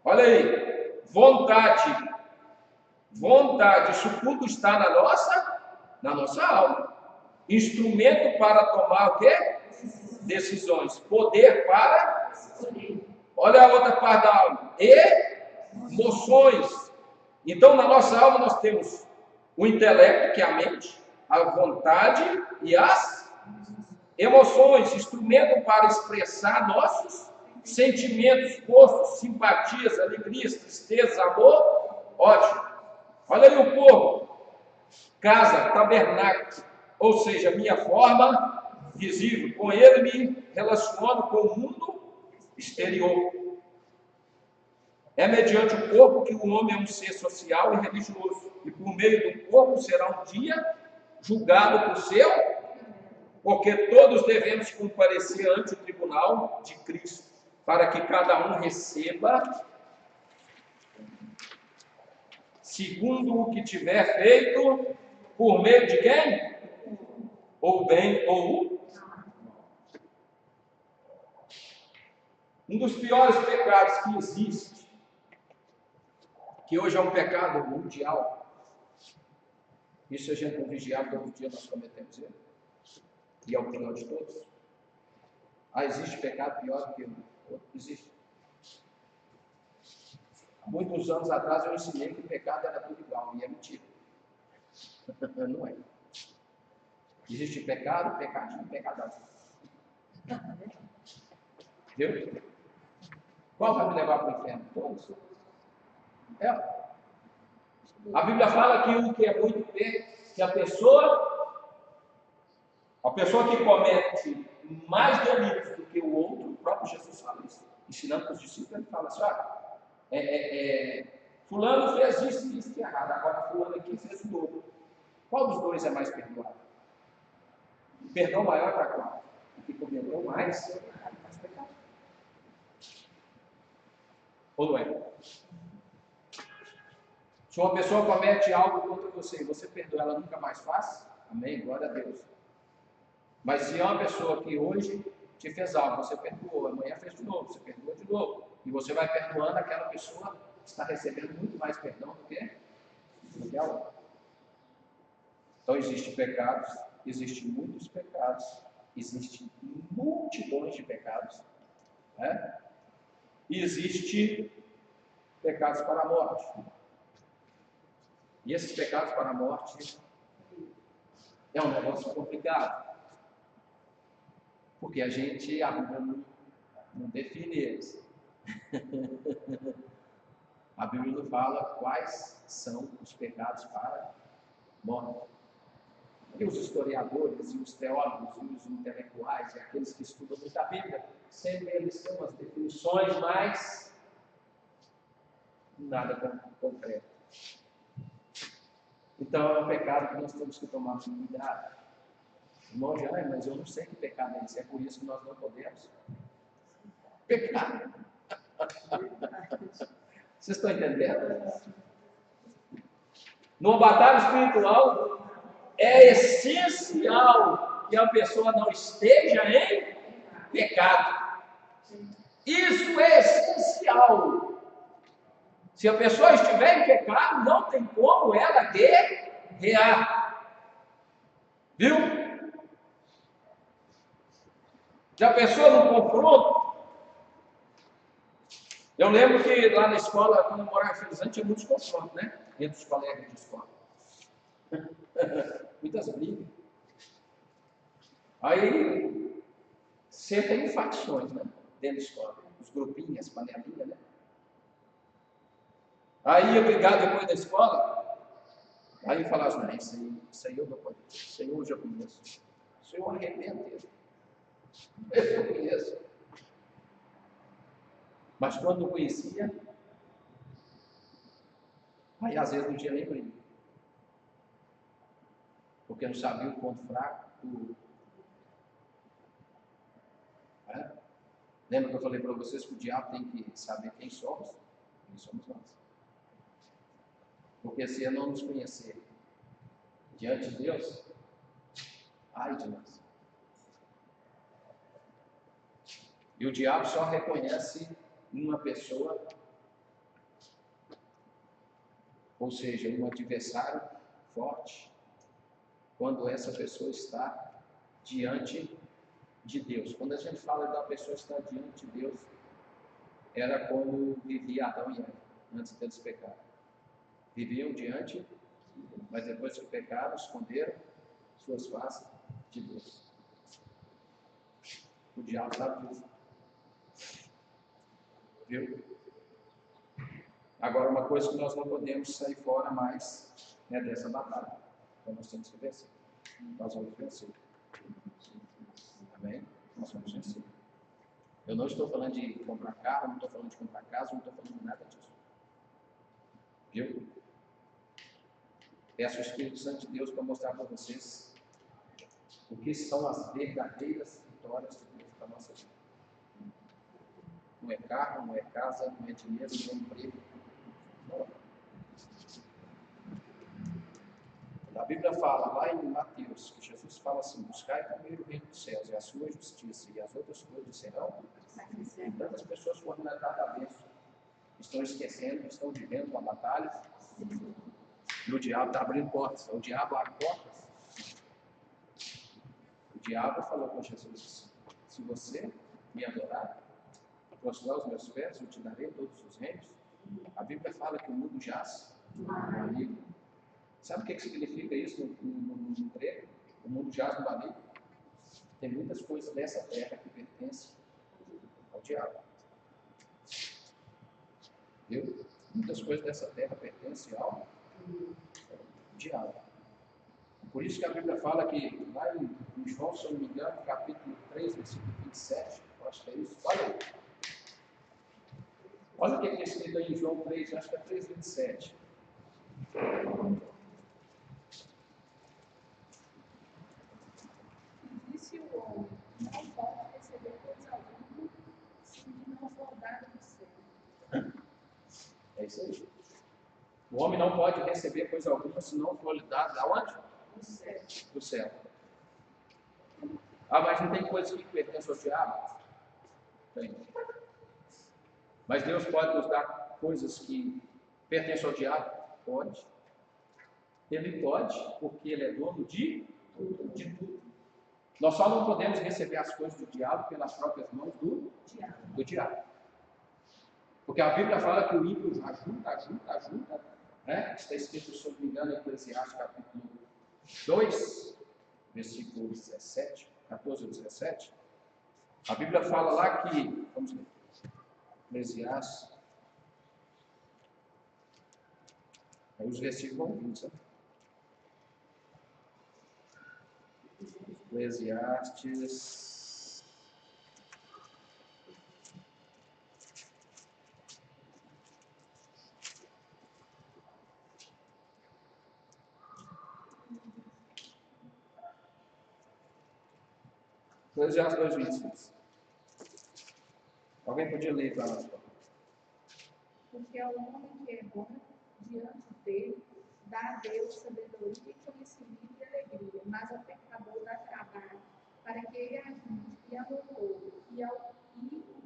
Olha aí, vontade, isso tudo está na nossa alma. Instrumento para tomar o quê? Decisões. Poder para, olha a outra parte da alma, emoções. Então na nossa alma nós temos o intelecto, que é a mente, a vontade e as emoções, instrumento para expressar nossos sentimentos, gostos, simpatias, alegrias, tristeza, amor, ódio. Olha aí o corpo, casa, tabernáculo, ou seja, minha forma visível. Com ele me relaciono com o mundo exterior. É mediante o corpo que o homem é um ser social e religioso, e por meio do corpo será um dia julgado por seu Porque todos devemos comparecer ante o tribunal de Cristo, para que cada um receba segundo o que tiver feito, por meio de quem? Ou bem ou o mal. Um dos piores pecados que existe, que hoje é um pecado mundial, isso a gente não vigiar, todo dia nós cometemos ele, e é o pior de todos. Existe pecado pior do que o outro? Existe. Há muitos anos atrás eu ensinei que o pecado era tudo igual, e é mentira. Não é. Existe pecado, pecadinho e pecadão. Viu? Qual vai me levar para o inferno? Todos. É. A Bíblia fala que o que é muito que a pessoa que comete mais delitos do que o outro, o próprio Jesus fala isso, ensinando para os discípulos, ele fala assim, fulano fez isso e isso errado, agora fulano aqui fez o dobro. Qual dos dois é mais perdoado? O perdão maior para qual? O que cometeu mais pecado. Ou não é? Se uma pessoa comete algo contra você e você perdoa, ela nunca mais faz? Amém? Glória a Deus. Mas se é uma pessoa que hoje te fez algo, você perdoou, amanhã fez de novo, você perdoa de novo, e você vai perdoando, aquela pessoa está recebendo muito mais perdão do que a outra. Então existem pecados, existem muitos pecados, existem multidões de pecados, né? E existem pecados para a morte. E esses pecados para a morte é um negócio complicado. Porque a Bíblia não define eles. A Bíblia não fala quais são os pecados para a morte. E os historiadores, e os teólogos, e os intelectuais, e aqueles que estudam muito a Bíblia, sempre eles têm umas definições, mas nada concreto. Então é um pecado que nós temos que tomar muito cuidado. Irmão Jair, mas eu não sei que pecado é esse, é por isso que nós não podemos pecar. Vocês estão entendendo? Numa batalha espiritual, é essencial que a pessoa não esteja em pecado. Isso é essencial. Se a pessoa estiver em pecado, não tem como ela guerrear. Viu? Já pensou no confronto? Eu lembro que lá na escola, quando eu morava em Felizante, tinha muitos confrontos, né? Entre os colegas de escola. Muitas brigas. Aí, sempre tem facções, né? Dentro da escola. Os grupinhos, as panelinhas, né? Aí, eu brigava depois da escola, aí eu falava assim, isso aí eu não posso. Isso aí eu já conheço. Isso aí eu arrebento ele. Esse eu conheço. Mas quando eu conhecia, aí às vezes não tinha nem briga. Porque não sabia o ponto fraco do. Lembra que eu falei para vocês que o diabo tem que saber quem somos? Quem somos nós. Porque se ele não nos conhecer diante de Deus, ai de nós. E o diabo só reconhece uma pessoa, ou seja, um adversário forte, quando essa pessoa está diante de Deus. Quando a gente fala de uma pessoa estar diante de Deus, era como vivia Adão e Eva, antes deles pecarem. Viviam diante, mas depois que pecaram, esconderam suas faces de Deus. O diabo sabe disso. Viu? Agora, uma coisa que nós não podemos sair fora mais é dessa batalha. Então, nós temos que vencer. Nós vamos vencer. Amém? Nós vamos vencer. Eu não estou falando de comprar carro, não estou falando de comprar casa, não estou falando de nada disso. Viu? Peço o Espírito Santo de Deus para mostrar para vocês o que são as verdadeiras vitórias de Deus para a nossa vida. Não é carro, não é casa, não é dinheiro, não é emprego. Não. A Bíblia fala lá em Mateus, que Jesus fala assim: buscai primeiro o reino dos céus e a sua justiça, e as outras coisas serão. E tantas pessoas foram na cabeça, estão esquecendo, estão vivendo uma batalha, e o diabo está abrindo portas. O diabo abre portas. O diabo falou com Jesus: se você me adorar, prostrar os meus pés, eu te darei todos os reinos. A Bíblia fala que o mundo jaz no maligno. Sabe o que significa isso no grego? O mundo jaz no maligno. Tem muitas coisas dessa terra que pertencem ao diabo. Viu? Muitas coisas dessa terra pertencem ao diabo. Por isso que a Bíblia fala que lá em João, se eu não me engano, capítulo 3, versículo 27, eu acho que é isso. Olha aí. Olha o que é escrito aí em João 3, acho que é 3, 27. Disse o homem: não pode receber coisa alguma se não for dado do céu. É isso aí. O homem não pode receber coisa alguma se não for lhe dado aonde? Do céu. Do céu. Ah, mas não tem coisas que pertencem ao diabo? Tem. Mas Deus pode nos dar coisas que pertencem ao diabo? Pode. Ele pode, porque Ele é dono de tudo. Nós só não podemos receber as coisas do diabo pelas próprias mãos do diabo. Porque a Bíblia fala que o ímpio ajunta, né? Está escrito, se eu não me engano, em Eclesiastes capítulo 2, versículo 17, 14 ou 17. A Bíblia fala lá que, vamos ler, Eclesiastes, aí os versículos vão vindo, sabe? Eclesiastes. Eclesiastes 2:26. Alguém podia ler para nós? Porque é o homem que é bom diante dele, dá a Deus sabedoria e conhecimento e alegria, mas ao pecador dá trabalho, para que ele ajude e ame o povo, e o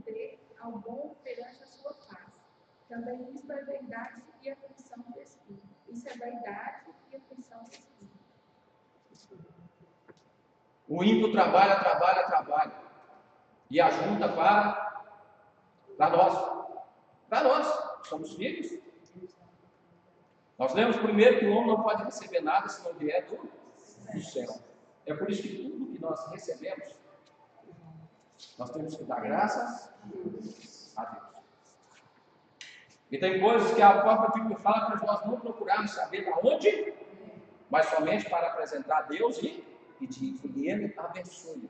dê ao bom perante a sua face. Também isto é verdade e aflição do Espírito. Isso é verdade e aflição do Espírito. O ímpio trabalha. E ajunta para nós. Para nós, somos filhos. Nós lemos primeiro que o homem não pode receber nada se não vier do céu. É por isso que tudo que nós recebemos, nós temos que dar graças a Deus. E tem coisas que a própria Bíblia fala para nós não procurarmos saber de onde, mas somente para apresentar a Deus e pedir que Ele abençoe.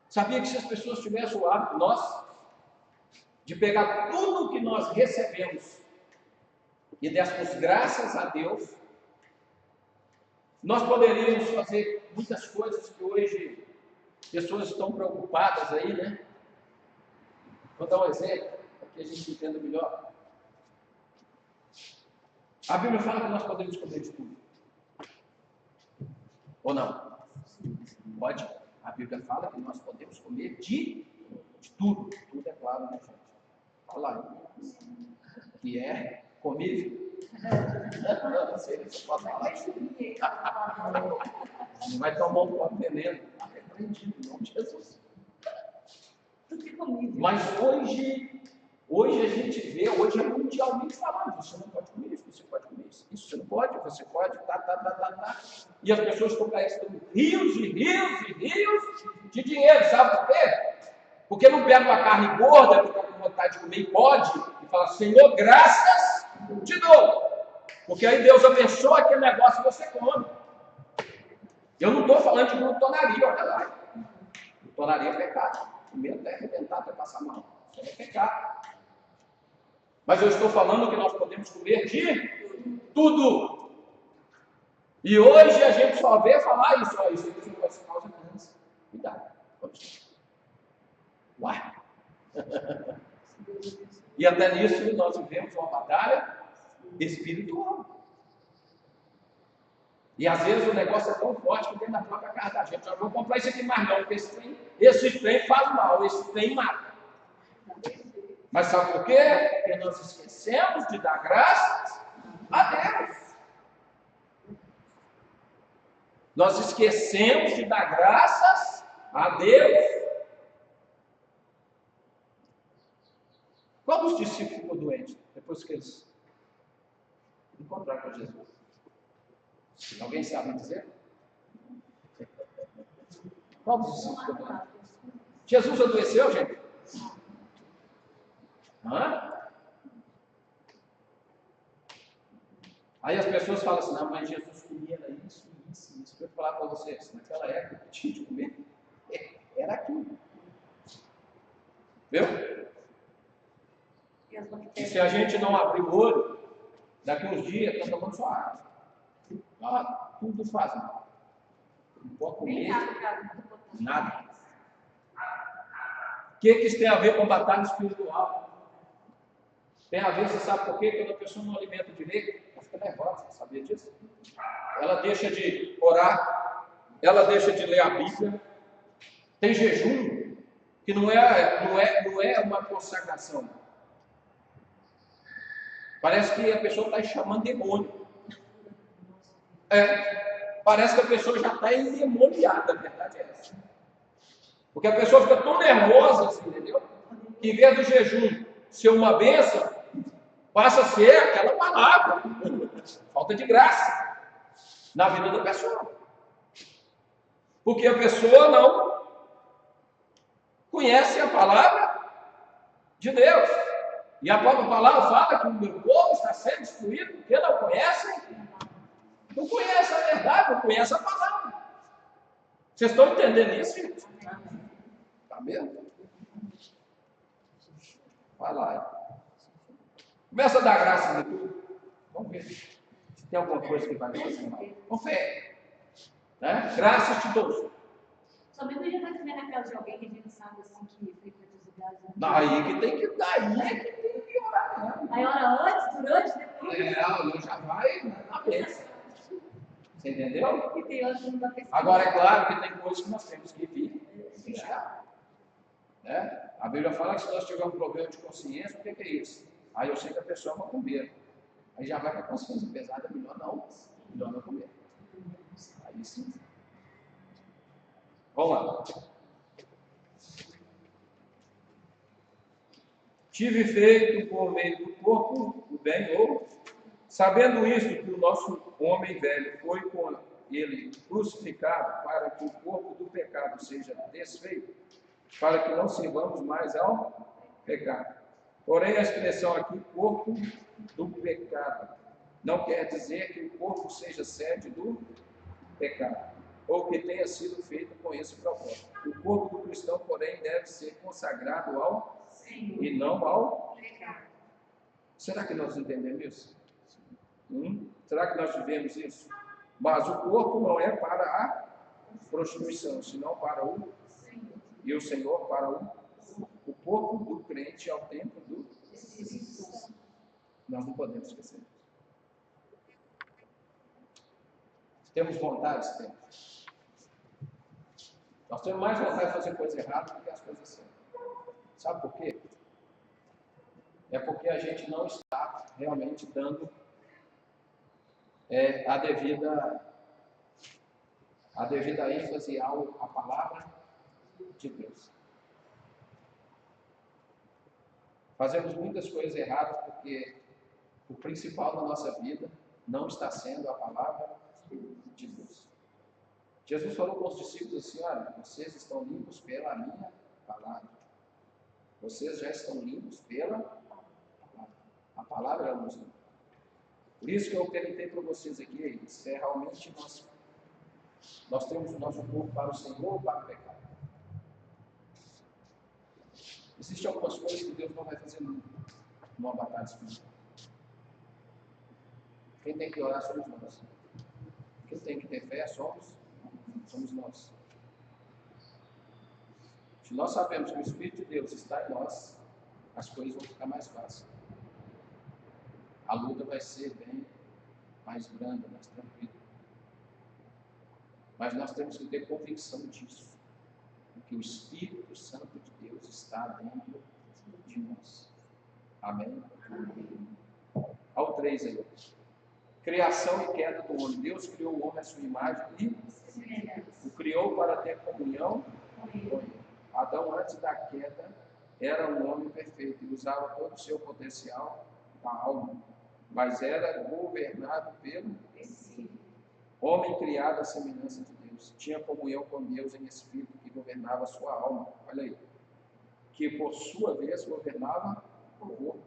Sabia que se as pessoas tivessem o hábito, nós, de pegar tudo que nós recebemos e dessemos graças a Deus, nós poderíamos fazer muitas coisas que hoje pessoas estão preocupadas aí, né? Vou dar um exemplo para que a gente entenda melhor. A Bíblia fala que nós podemos comer de tudo. Ou não? Pode. A Bíblia fala que nós podemos comer de tudo. Tudo é claro, né, gente? Olha lá. Que é comível. Não sei se você pode falar. Não vai tomar um copo veneno. É prendido, em nome de Jesus. Mas hoje a gente vê, hoje é mundialmente falando, você não pode comer isso, você pode comer isso, isso você não pode, você pode, tá. E as pessoas estão gastando rios de dinheiro, sabe por quê? Porque não pega uma carne gorda, que está com vontade de comer e pode, e fala, Senhor, graças te dou. Porque aí Deus abençoa aquele negócio que você come. Eu não estou falando de glutonaria, olha lá. Glutonaria é pecado. Comer até arrebentar, até passar mal. Isso é pecado. Mas eu estou falando que nós podemos comer de tudo. E hoje a gente só vê falar isso, ó, isso aqui vai causa câncer. Cuidado. Uai. E até nisso nós vivemos uma batalha espiritual. E às vezes o negócio é tão forte que dentro da própria casa da gente, eu vou comprar isso aqui mais não, porque esse trem faz mal, esse trem mata. Mas sabe por quê? Porque nós esquecemos de dar graças a Deus. Nós esquecemos de dar graças a Deus. Qual dos discípulos ficou doente depois que eles encontraram com Jesus? Alguém sabe dizer? Qual dos discípulos ficou doente? Jesus adoeceu, gente? Hã? Aí as pessoas falam assim, não, mas Jesus comia era isso. Eu vou falar para vocês, naquela época que tinha de comer, era aquilo. Viu? E se a gente não abrir o olho, daqui uns dias está tomando só água. Tudo faz mal. Não pode comer nada. O que isso tem a ver com batalha espiritual? Tem a ver, você sabe por quê? Quando a pessoa não alimenta direito, ela fica nervosa, sabia disso? Ela deixa de orar, ela deixa de ler a Bíblia. Tem jejum que não é uma consagração. Parece que a pessoa está chamando demônio. Parece que a pessoa já está endemoniada, a verdade é essa. Porque a pessoa fica tão nervosa, assim, entendeu? Que em vez do jejum ser uma bênção, passa a ser aquela palavra. Falta de graça na vida da pessoa. Porque a pessoa não conhece a palavra de Deus. E a própria palavra fala que o meu povo está sendo destruído porque não conhecem. Não conhece a verdade, não conhece a palavra. Vocês estão entendendo isso, gente? Está vendo? Vai lá. Começa a dar graça de tudo. Vamos ver se tem alguma coisa que vai nos fazer mal. Com fé. Né? Graças te dou. Somente a gente vai comer na casa de alguém que a gente sabe assim que frequenta os lugares. Daí que tem que orar mesmo. Aí ora antes, durante, depois. Não já vai na bênção. Você entendeu? E tem outros que não dá pra Agora é claro que tem coisas que nós temos que vigiar. Né? A Bíblia fala que se nós tivermos um problema de consciência, o que é isso? Aí eu sei que a pessoa é macumbeira. Aí já vai com a consciência pesada, melhor não comer. Aí sim. Vamos lá. Tive feito por meio do corpo o bem, ou sabendo isto, que o nosso homem velho foi com ele crucificado para que o corpo do pecado seja desfeito, para que não sirvamos mais ao pecado. Porém, a expressão aqui, corpo do pecado, não quer dizer que o corpo seja sede do pecado, ou que tenha sido feito com esse propósito. O corpo do cristão, porém, deve ser consagrado ao Senhor e não ao pecado. Será que nós entendemos isso? Será que nós vivemos isso? Mas o corpo não é para a prostituição, senão para o Senhor. E o Senhor para o corpo do crente ao templo do Espírito. Nós não podemos esquecer. Temos vontade, temos. Nós temos mais vontade de fazer coisa errada do que as coisas certas. Sabe por quê? É porque a gente não está realmente dando a devida ênfase à palavra de Deus. Fazemos muitas coisas erradas porque o principal da nossa vida não está sendo a palavra de Deus. Jesus falou com os discípulos assim: olha, vocês estão limpos pela minha palavra. Vocês já estão limpos pela palavra. A palavra é nos limpa. Por isso que eu perguntei para vocês aqui, se realmente nós temos o nosso corpo para o Senhor ou para o pecado. Existem algumas coisas que Deus não vai fazer nunca numa batalha espiritual. Quem tem que orar somos nós. Quem tem que ter fé somos nós. Se nós sabemos que o Espírito de Deus está em nós, as coisas vão ficar mais fáceis. A luta vai ser bem mais branda, mais tranquila. Mas nós temos que ter convicção disso, que o Espírito Santo de Deus está dentro de nós. Amém? Ao 3 aí. Criação e queda do homem. Deus criou o homem à sua imagem e o criou para ter comunhão com ele. Adão, antes da queda, era um homem perfeito e usava todo o seu potencial da alma, mas era governado pelo Espírito. Homem criado à semelhança de Deus, tinha comunhão com Deus em Espírito que governava a sua alma. Olha aí. Que por sua vez governava o corpo.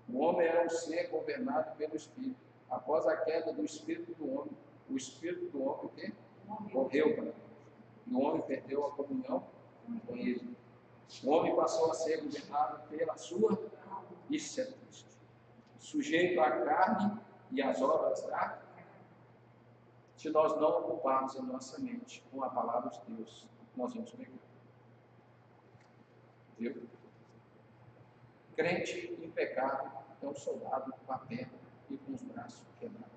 O homem era um ser governado pelo Espírito. Após a queda do Espírito do homem, o Espírito do homem o quê? Morreu para ele. E o homem perdeu a comunhão com ele. O homem passou a ser governado pela sua, isso é triste, sujeito à carne e às obras da carne. Se nós não ocuparmos a nossa mente com a palavra de Deus, nós vamos pegar. Viu? Crente em pecado é um soldado com a perna e com os braços quebrados.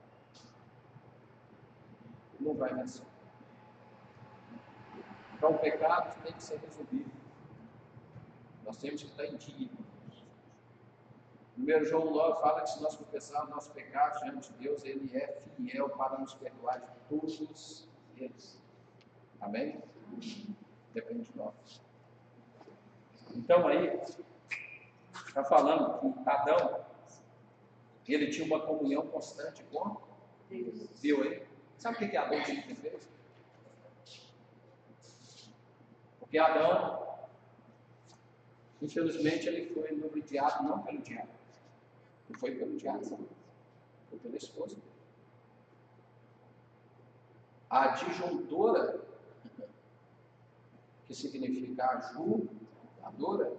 Não vai vencer. Então o pecado tem que ser resolvido. Nós temos que estar em dia. 1 João 9 fala que se nós confessarmos nossos pecados diante de Deus, Ele é fiel para nos perdoar de todos eles. Amém? Depende de nós. Então aí, está falando que Adão, ele tinha uma comunhão constante com Deus. Viu aí? Sabe o que Adão tinha que ter feito? Porque Adão, infelizmente, ele foi ludibriado não pelo diabo. Não foi pelo diabo, foi pela esposa. A disjuntora, que significa ajudadora,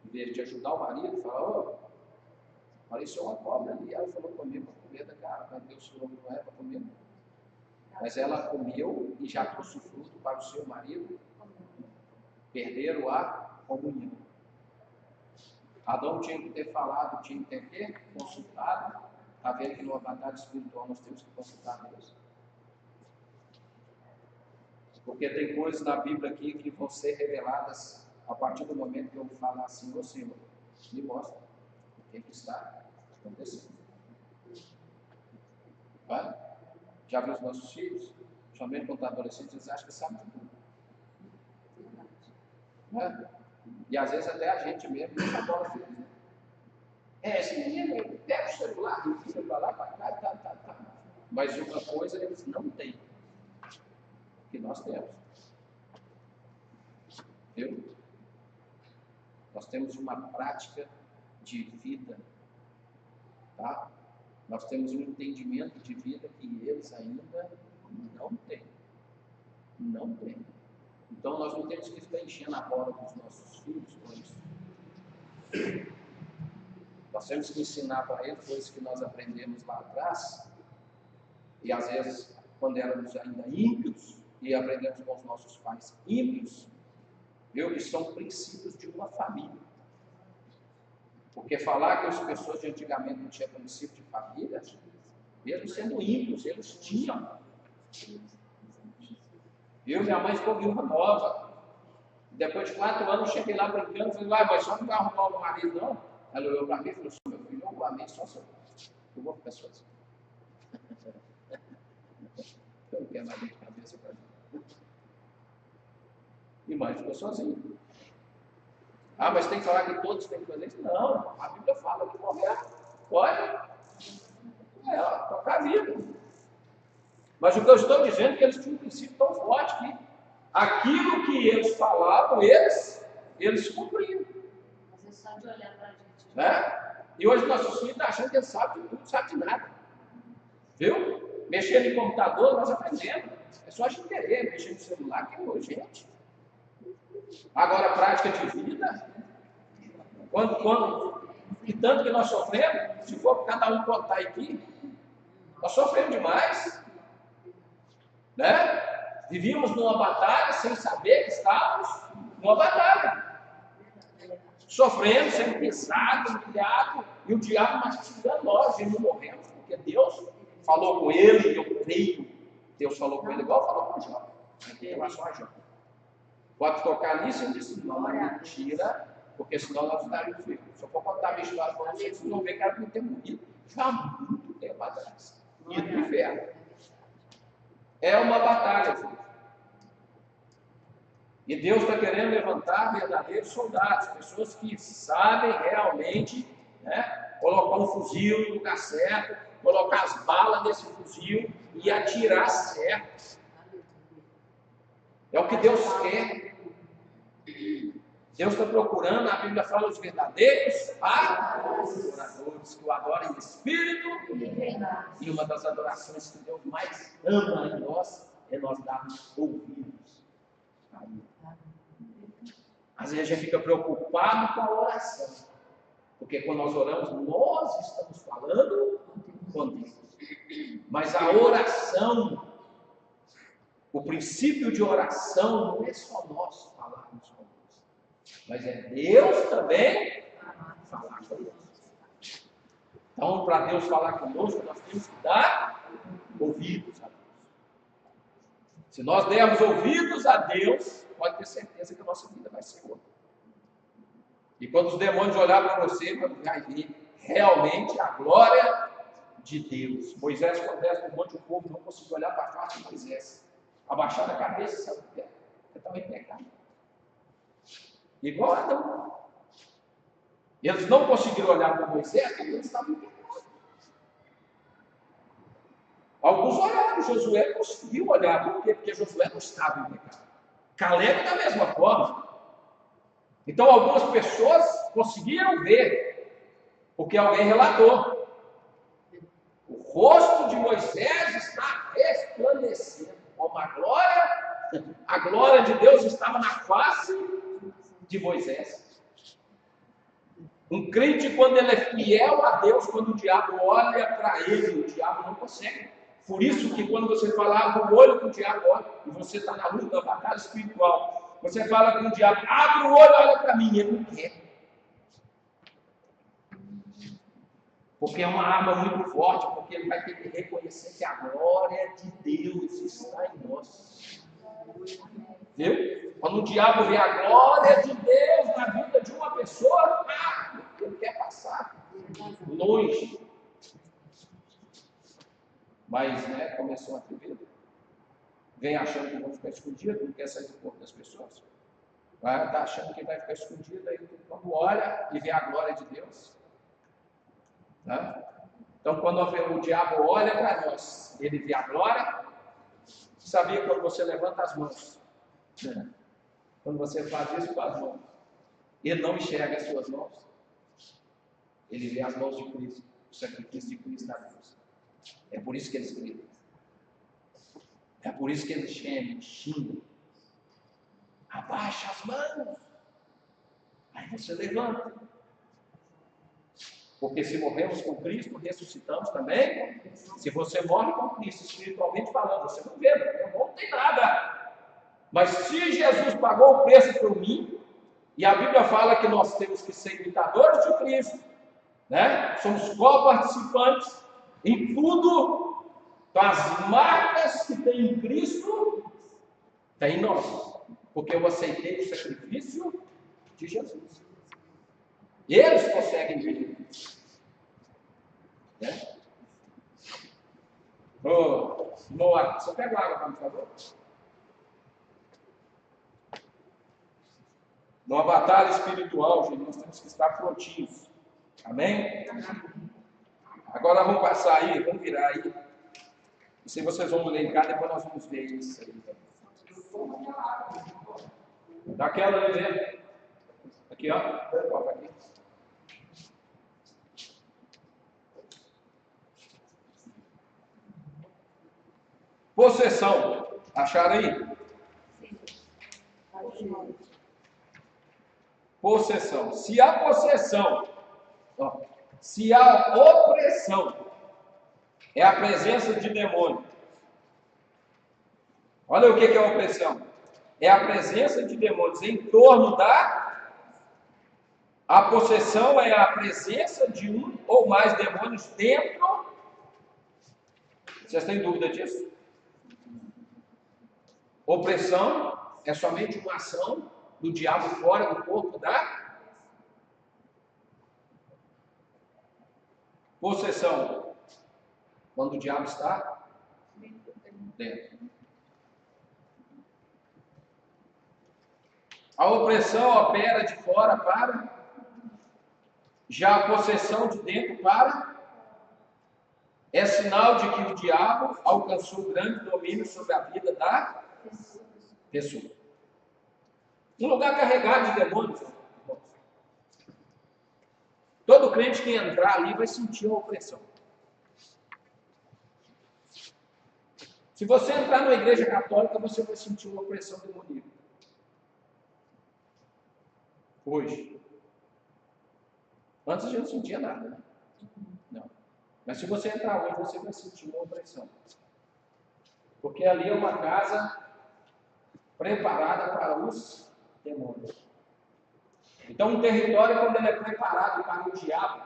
em vez de ajudar o marido, falou: oh, apareceu uma cobra ali, ela falou comigo para comer da cara, Deus falou que não era para comer. Mas ela comeu e já trouxe o fruto para o seu marido, perderam a comunhão. Adão tinha que ter falado, tinha que ter consultado. Está vendo que numa batalha espiritual nós temos que consultar Deus. Porque tem coisas na Bíblia aqui que vão ser reveladas a partir do momento que eu falar assim: ô Senhor, me mostra o que está acontecendo. Vai? Já viu os nossos filhos? Somente quando estão adolescentes, eles acham que sabem de tudo. Né? E às vezes até a gente mesmo deixa a bola feliz. Esse menino aí, pega o celular, e fica para lá, para cá, tá. Mas uma coisa eles não têm, que nós temos. Viu? Nós temos uma prática de vida, tá? Nós temos um entendimento de vida que eles ainda não têm. Não têm. Então nós não temos que ficar enchendo a bola dos nossos filhos com isso. Nós temos que ensinar para eles coisas que nós aprendemos lá atrás, e às vezes, quando éramos ainda ímpios, e aprendemos com os nossos pais ímpios, que são princípios de uma família. Porque falar que as pessoas de antigamente não tinham princípio de família, mesmo sendo ímpios, eles tinham. Minha mãe ficou viúva nova. Depois de 4 anos, eu cheguei lá brincando, falei: mas só não vai arrumar o marido, não? Ela olhou para mim e falou: meu filho, eu amei só seu. Eu vou ficar sozinho. Eu não quero mais de cabeça para mim. E mãe ficou sozinho. Mas tem que falar que todos têm que fazer isso? Não, a Bíblia fala que morrer pode. Tocar a vida. Mas o que eu estou dizendo é que eles tinham um princípio tão forte que aquilo que eles falavam, eles cumpriam. Mas é só de olhar para a gente. Né? E hoje nossos filhos estão achando que eles sabem de tudo, não sabem de nada. Viu? Mexendo em computador, nós aprendemos. É só a gente querer mexer no celular, que é urgente. Agora, a prática de vida, e tanto que nós sofremos, se for cada um contar aqui, Nós sofremos demais, né? Vivíamos numa batalha sem saber que estávamos numa batalha. Sofrendo, sendo pisado, humilhado, e o diabo mastigando nós, e não morremos, porque Deus falou com ele, e eu creio, Deus falou com ele, igual falou com Jó, em relação a Jó. Pode tocar nisso e disse, não, mas mentira, porque senão nós estaríamos vivos. Se eu for contar a minha história para vocês, vocês vão ver que era para ter morrido já há muito tempo atrás. E do inferno. É uma batalha, gente. E Deus está querendo levantar verdadeiros soldados, pessoas que sabem realmente, né, colocar um fuzil no lugar certo, colocar as balas nesse fuzil e atirar certo. É o que Deus quer. Deus está procurando, a Bíblia fala, os verdadeiros adoradores, que o adorem em espírito. E uma das adorações que Deus mais ama em nós é nós darmos ouvidos a Ele. Às vezes a gente fica preocupado com a oração, porque quando nós oramos, nós estamos falando com Deus. Mas a oração, o princípio de oração não é só nós falarmos com Deus, mas é Deus também falar conosco. Então, para Deus falar conosco, nós temos que dar ouvidos a Deus. Se nós dermos ouvidos a Deus, pode ter certeza que a nossa vida vai ser outra. E quando os demônios olharem para você, vai ver realmente a glória de Deus. Moisés, quando desce para o monte, o povo não conseguiu olhar para a face de Moisés. Abaixar a cabeça, sabe o que é? Porque estava em pecado. Igual Adão. Eles não conseguiram olhar para Moisés porque eles estavam em pecado. Alguns olharam, Josué conseguiu olhar. Por quê? Porque Josué não estava em pecado. Caleb da mesma forma. Então algumas pessoas conseguiram ver, porque alguém relatou. O rosto de Moisés está resplandecendo, como a glória de Deus estava na face de Moisés. Um crente, quando ele é fiel a Deus, quando o diabo olha para ele, o diabo não consegue. Por isso que quando você fala, abre o olho com o diabo, olha, e você está na luta, na batalha espiritual, você fala com o diabo, abre o olho, olha para mim, ele não quer. Porque é uma arma muito forte, porque ele vai ter que reconhecer que a glória de Deus está em nós. Viu? Quando o diabo vê a glória de Deus na vida de uma pessoa, ele quer passar longe. Mas, né, começou a atrevido. Vem achando que vai ficar escondido, não quer sair do corpo das pessoas. Vai estar achando que vai ficar escondido, aí quando olha e vê a glória de Deus. Né? Então, quando o diabo olha para nós, ele vê a glória. Sabia quando você levanta as mãos? Né? Quando você faz isso com as mãos, ele não enxerga as suas mãos. Ele vê as mãos de Cristo, o sacrifício de Cristo na cruz. É por isso que eles gritam. É por isso que eles xingam. Abaixa as mãos. Aí você levanta. Porque se morremos com Cristo, ressuscitamos também. Se você morre com Cristo, espiritualmente falando, você não vê, porque não tem nada. Mas se Jesus pagou o preço por mim, e a Bíblia fala que nós temos que ser imitadores de Cristo, né? Somos co-participantes em tudo. Então, as marcas que tem em Cristo, tem em nós. Porque eu aceitei o sacrifício de Jesus. Eles conseguem ver isso. Né? Noah, você pega água para mim, por favor? Numa batalha espiritual, gente, nós temos que estar prontinhos. Amém? Agora vamos passar aí, vamos virar aí. E se vocês vão ler em casa, depois nós vamos ver isso aí. Daquela ali, né? Aqui, ó. Aqui. Possessão. Acharam aí? Possessão. Se a possessão, ó, se a opressão é a presença de demônio. Olha o que é a opressão. É a presença de demônios em torno da... A possessão é a presença de um ou mais demônios dentro. Vocês têm dúvida disso? Opressão é somente uma ação do diabo fora do corpo da... Possessão, quando o diabo está dentro. A opressão opera de fora para, já a possessão de dentro para, é sinal de que o diabo alcançou grande domínio sobre a vida da pessoa. Um lugar carregado de demônios. Todo crente que entrar ali vai sentir a opressão. Se você entrar numa igreja católica, você vai sentir uma opressão demoníaca. Hoje. Antes a gente não sentia nada, né? Não. Mas se você entrar hoje, você vai sentir uma opressão. Porque ali é uma casa preparada para os demônios. Então, um território, quando ele é preparado para o diabo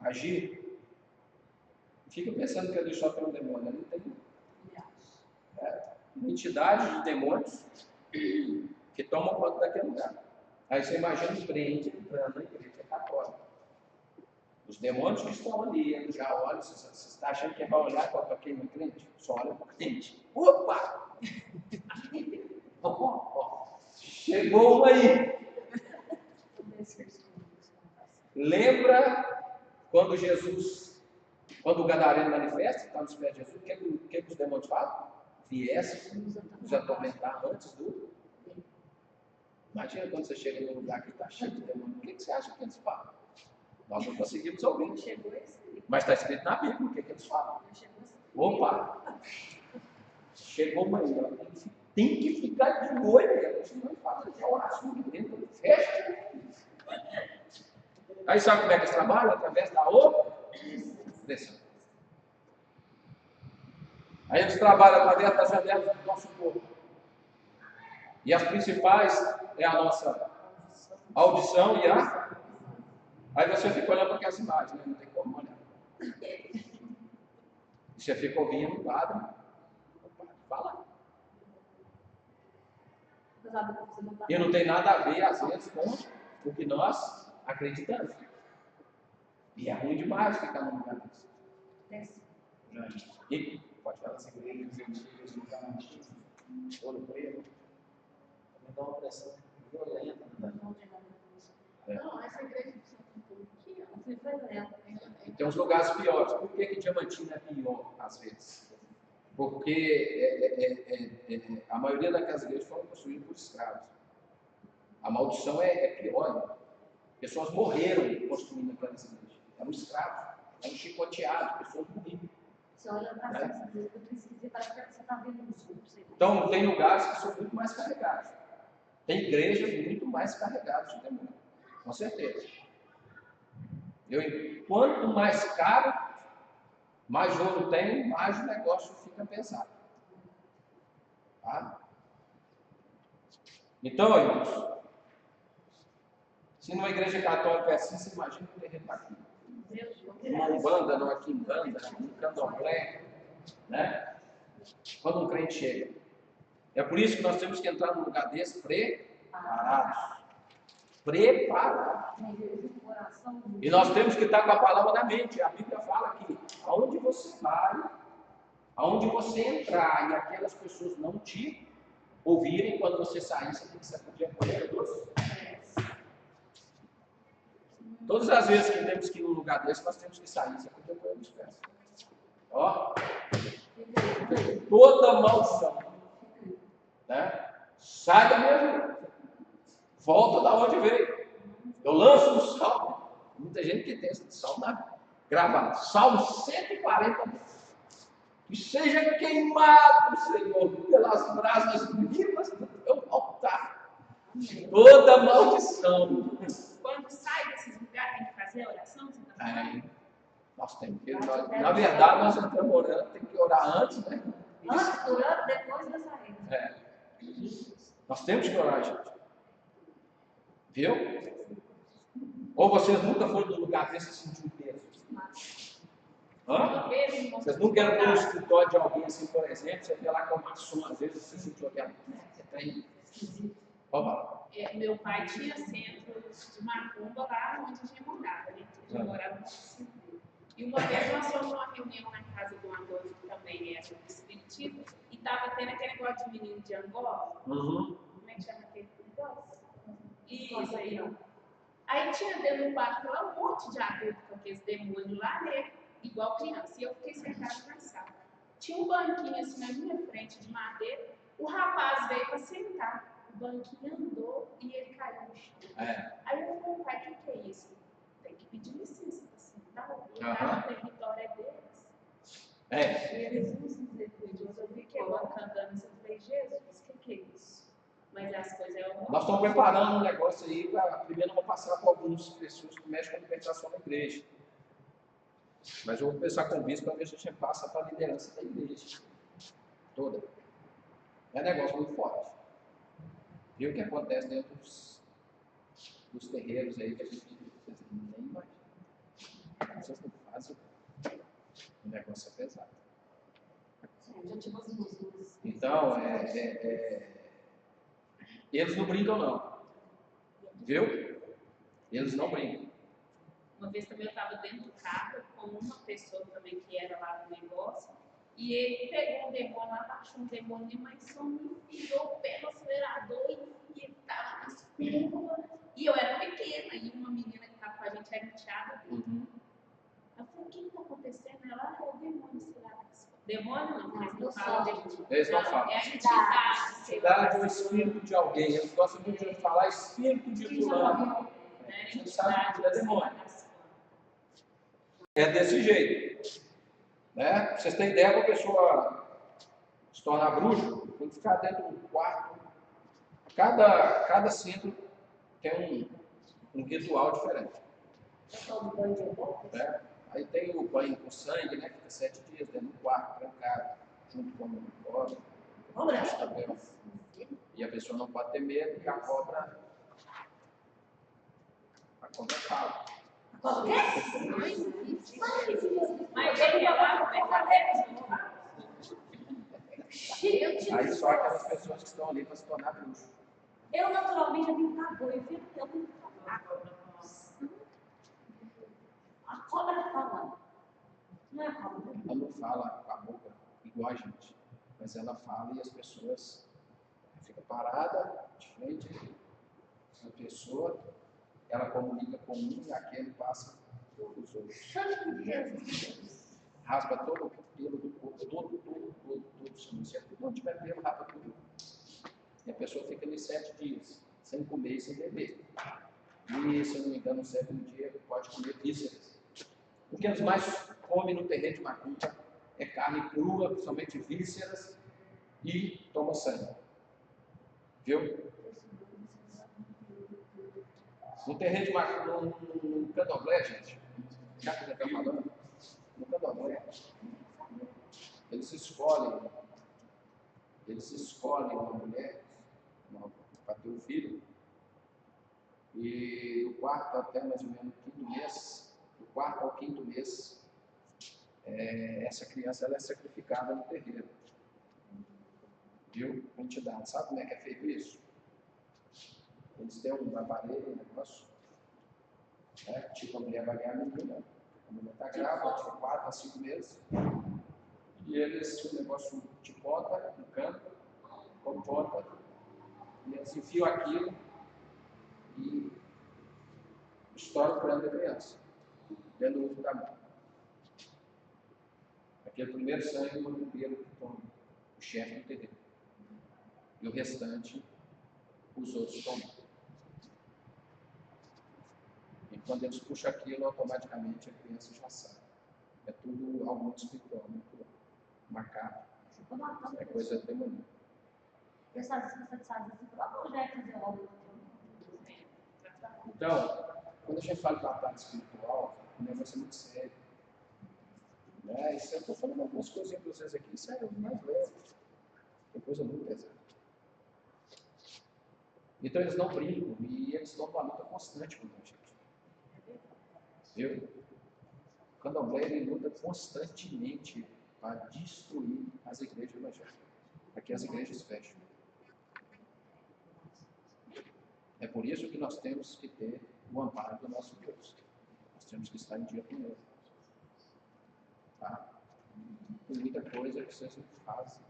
agir, fica pensando que ali só tem um demônio. Ali tem uma entidade de demônios que tomam conta daquele lugar. Aí você imagina um crente entrando na igreja católica. Os demônios que estão ali, ele já olha, você está achando que vai olhar para quem não é crente? Só olha para o crente. Opa! Chegou um aí. Lembra quando quando o gadareno manifesta, está nos pés de Jesus, o que os demônios falam? Viesse nos atormentar antes do... Imagina quando você chega num lugar que está cheio de demônios, o que você acha que eles falam? Nós não conseguimos ouvir. Mas está escrito na Bíblia o que eles falam. Opa! Chegou uma aí, tem que ficar de olho, senão faz a oração de dentro, fecha. Aí sabe como é que eles trabalham? Através da opressão. Aí eles trabalham através das janelas do nosso corpo. E as principais é a nossa audição e a... Aí você fica olhando para aquelas imagens, né? Não tem como olhar. E você fica ouvindo o padre falar. E não tem nada a ver, às vezes, com o que nós acreditamos. E é ruim demais ficar num lugar desse. E pode falar assim, igrejas antigas, no Camantismo, Ouro Preto, também dá uma pressão violenta. Não, essa igreja de Santo Antônio aqui, ó, foi violenta. E tem uns lugares piores. Por que Diamantina é pior, às vezes? Porque a maioria daquelas igrejas foram construídas por escravos. A maldição é pior. Né? Pessoas morreram construindo aquelas igrejas. Eram escravos, eram chicoteados, pessoas morriam. Você olha para essa igreja, eu preciso dizer, parece que você está vendo os grupos. Então, tem lugares que são muito mais carregados. Tem igrejas muito mais carregadas de demônio. Com certeza. Quanto mais caro, mais ouro tem, mais o negócio fica pesado. Tá? Então, irmãos, se numa igreja católica é assim, você imagina o terreno aqui. Numa umbanda, numa quimbanda, num candomblé, né? Quando um crente chega. É por isso que nós temos que entrar num lugar desse preparados. Preparados. E nós temos que estar com a palavra da mente. A Bíblia fala que aonde você vai, aonde você entrar e aquelas pessoas não te ouvirem, quando você sair, você tem que sacudir a poeira dos pés. Todas as vezes que temos que ir num lugar desse, nós temos que sair e sacudir a poeira dos pés. Ó, toda maldição, né? Sai da minha vida. Volta da onde veio. Eu lanço um salmo. Muita gente que tem esse salmo gravado. Salmo 140. Que seja queimado, Senhor, pelas brasas vivas do teu altar. Toda maldição. Quando sai desses lugares, tem que fazer a oração? Nós temos que, na verdade, nós estamos orando, tem que orar antes, né? Antes, durante, depois da saída. É. Nós temos que orar, gente. Viu? Ou vocês nunca foram num lugar desse e sentiram peso? Hã? Vocês nunca eram no escritório de alguém assim, por exemplo, você vê lá com uma som, às vezes você sentiu aquela. Você está aí. Vamos lá. Meu pai tinha centro de macumba lá onde a gente morava, né? A gente morava no civil. E uma vez nós fomos numa reunião na casa do Adolfo, que também era do espiritismo, e estava tendo aquele negócio de menino de Angola. Uhum. Como é que chama aquele negócio? Isso aí. Aí tinha dentro do quarto lá um monte de adulto com aqueles demônios lá, né? Igual criança. E eu fiquei sentada na sala. Tinha um banquinho assim na minha frente de madeira. O rapaz veio para sentar. O banquinho andou e ele caiu no chão. Aí eu falei, pai, o que é isso? Tem que pedir licença para sentar. O cara, o território é deles. E eles não se misericordiosos. Eu vi que o banco andando assim, eu falei, Jesus, o que é isso? Mas as coisas é uma... Nós estamos preparando um negócio aí para primeiro vamos passar por algumas pessoas que mexem com a libertação da igreja. Mas eu vou conversar com o bispo para ver se a gente passa para a liderança da igreja toda. É um negócio muito forte. Viu o que acontece dentro dos terreiros aí que a gente vocês nem imaginam. Vocês não fazem. O negócio é pesado. Então, eles não brincam não. Viu? Eles não brincam. Uma vez também eu estava dentro do carro com uma pessoa também que era lá do negócio, e ele pegou um demônio lá, baixou um demônio, mas só me enfiou o pé no acelerador e ele estava nas curvas. E eu era pequena, e uma menina que estava com a gente era enteada dele. Eu falei, o que está acontecendo? Ela, é o demônio, sei lá. Demônio não, mas não fala demônio. Eles não falam. É a entidade. Entidade é o espírito de alguém. Eles gostam muito de falar espírito de fulano. A gente sabe que é demônio. É desse jeito. Né? Pra vocês terem ideia, a pessoa se tornar bruxo, tem que ficar dentro do quarto. Cada centro tem um ritual diferente. Né? Aí tem o banho com sangue, né? Fica 7 dias dentro do quarto, trancado, junto com o cobra. E a pessoa não pode ter medo, e a cobra fala. Mas ele é lá, Aí só aquelas pessoas que estão ali para se tornar bruxo. Eu naturalmente já tenho pavor, eu fico tendo pavor. A cobra fala. Não é a cobra. Ela não fala com a boca igual a gente, mas ela fala e as pessoas ficam paradas de frente da pessoa, ela comunica com um e aquele passa por os outros. Raspa todo o pelo do corpo, todo. Se não tiver pelo, raspa tudo. E a pessoa fica ali 7 dias, sem comer e sem beber. E, se eu não me engano, no 7º dia pode comer vísceras. O que eles mais comem no terreiro de macumba é carne crua, principalmente vísceras, e toma sangue. Viu? No terreiro de macumba, no candomblé, gente, já que você está falando, no candomblé, eles escolhem uma mulher para ter um filho, e do 4º até mais ou menos o 5º mês, do 4º ao 5º mês, essa criança ela é sacrificada no terreiro. Viu? A entidade. Sabe como é que é feito isso? Eles têm um aparelho, um negócio, né? Tipo a mulher vai ganhar a menina, a mulher está grávida, de 4 a 5 meses, e eles, o negócio de ponta, no canto, com ponta, e eles enfiam aquilo e estouram o crânio da criança, dentro do uso da mão. Aquele primeiro sangue no primeiro que toma, o chefe do terreiro. E o restante, os outros tomam. E quando eles puxam aquilo, automaticamente a criança já sabe. É tudo algo muito espiritual, muito marcado. É coisa demoníaca. Então, quando a gente fala de batalha espiritual, o negócio é muito sério. Isso eu estou falando algumas coisinhas para vocês aqui, isso é o mais leve. É coisa muito pesada. Então eles não brincam e eles estão numa luta constante com a gente. Viu? O candomblé ele luta constantemente para destruir as igrejas evangélicas, para que as igrejas fechem. É por isso que nós temos que ter o amparo do nosso Deus. Nós temos que estar em dia com Ele. Tá? Tem muita coisa que vocês não fazem.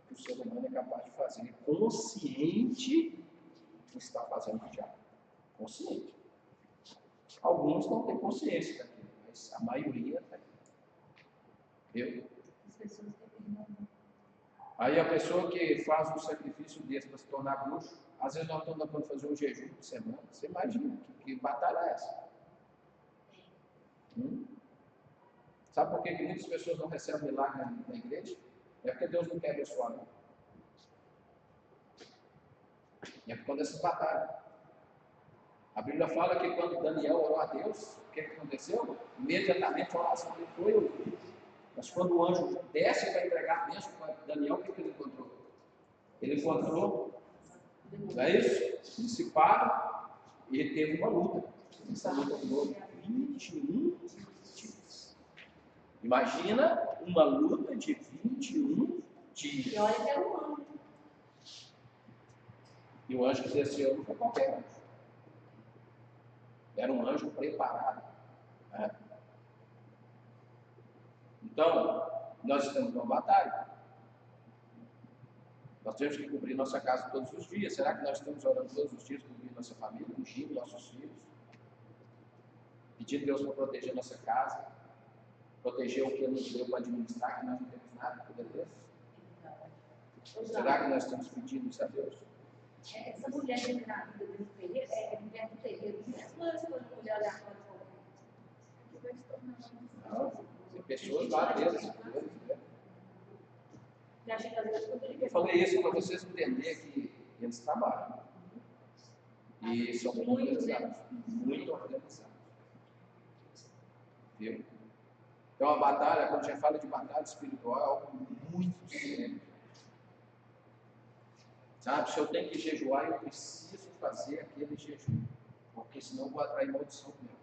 Que o ser humano é capaz de fazer. Consciente que está fazendo o diabo. Consciente. Alguns não têm consciência daquilo, mas a maioria tem. Viu? As pessoas dependem. Aí a pessoa que faz um sacrifício desse para se tornar bruxo, às vezes nós estamos quando fazer um jejum por semana. Você imagina que batalha é essa? Sabe por que muitas pessoas não recebem milagre na igreja? É porque Deus não quer abençoar, não. É por causa dessas batalhas. A Bíblia fala que quando Daniel orou a Deus, o que aconteceu? Imediatamente a oração dele foi ouvida. Mas quando o anjo desce para entregar a bênção para Daniel, o que ele encontrou? Ele encontrou, não é isso? Principado, e ele teve uma luta. Essa luta durou 21 dias. Imagina uma luta de 21 dias. E olha que era um anjo. E o anjo que desceu não foi qualquer anjo. Era um anjo preparado. Né? Então, nós estamos numa batalha. Nós temos que cobrir nossa casa todos os dias. Será que nós estamos orando todos os dias, cobrir nossa família, ungindo nossos filhos? Pedindo a Deus para proteger nossa casa, proteger o que Ele nos deu para administrar, que nós não temos nada, poder Deus? Será que nós estamos pedindo isso a Deus? Essa mulher que na vida do terreiro, é mulher do terreiro, não é uma mulher aleatória. Não, tem pessoas lá dentro. Eu falei isso para vocês entenderem que eles trabalham. E são muito organizados. Muito organizados. Viu? Então a batalha, quando a gente fala de batalha espiritual, é algo muito sério. Sabe, se eu tenho que jejuar, eu preciso fazer aquele jejum. Porque senão eu vou atrair maldição mesmo.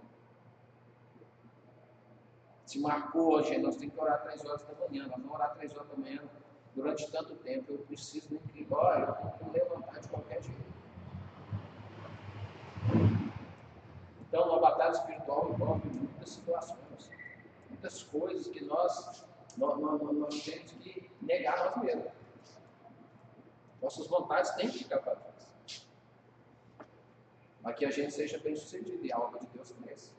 Se marcou, gente, nós temos que orar 3 horas da manhã. Nós vamos orar 3 horas da manhã durante tanto tempo. Eu preciso nem que olha, eu tenho que me levantar de qualquer jeito. Então, a batalha espiritual envolve muitas situações, muitas coisas que nós temos que negar nós mesmos. Nossas vontades têm que ficar para trás. Para que a gente seja bem sucedido e a obra de Deus cresça.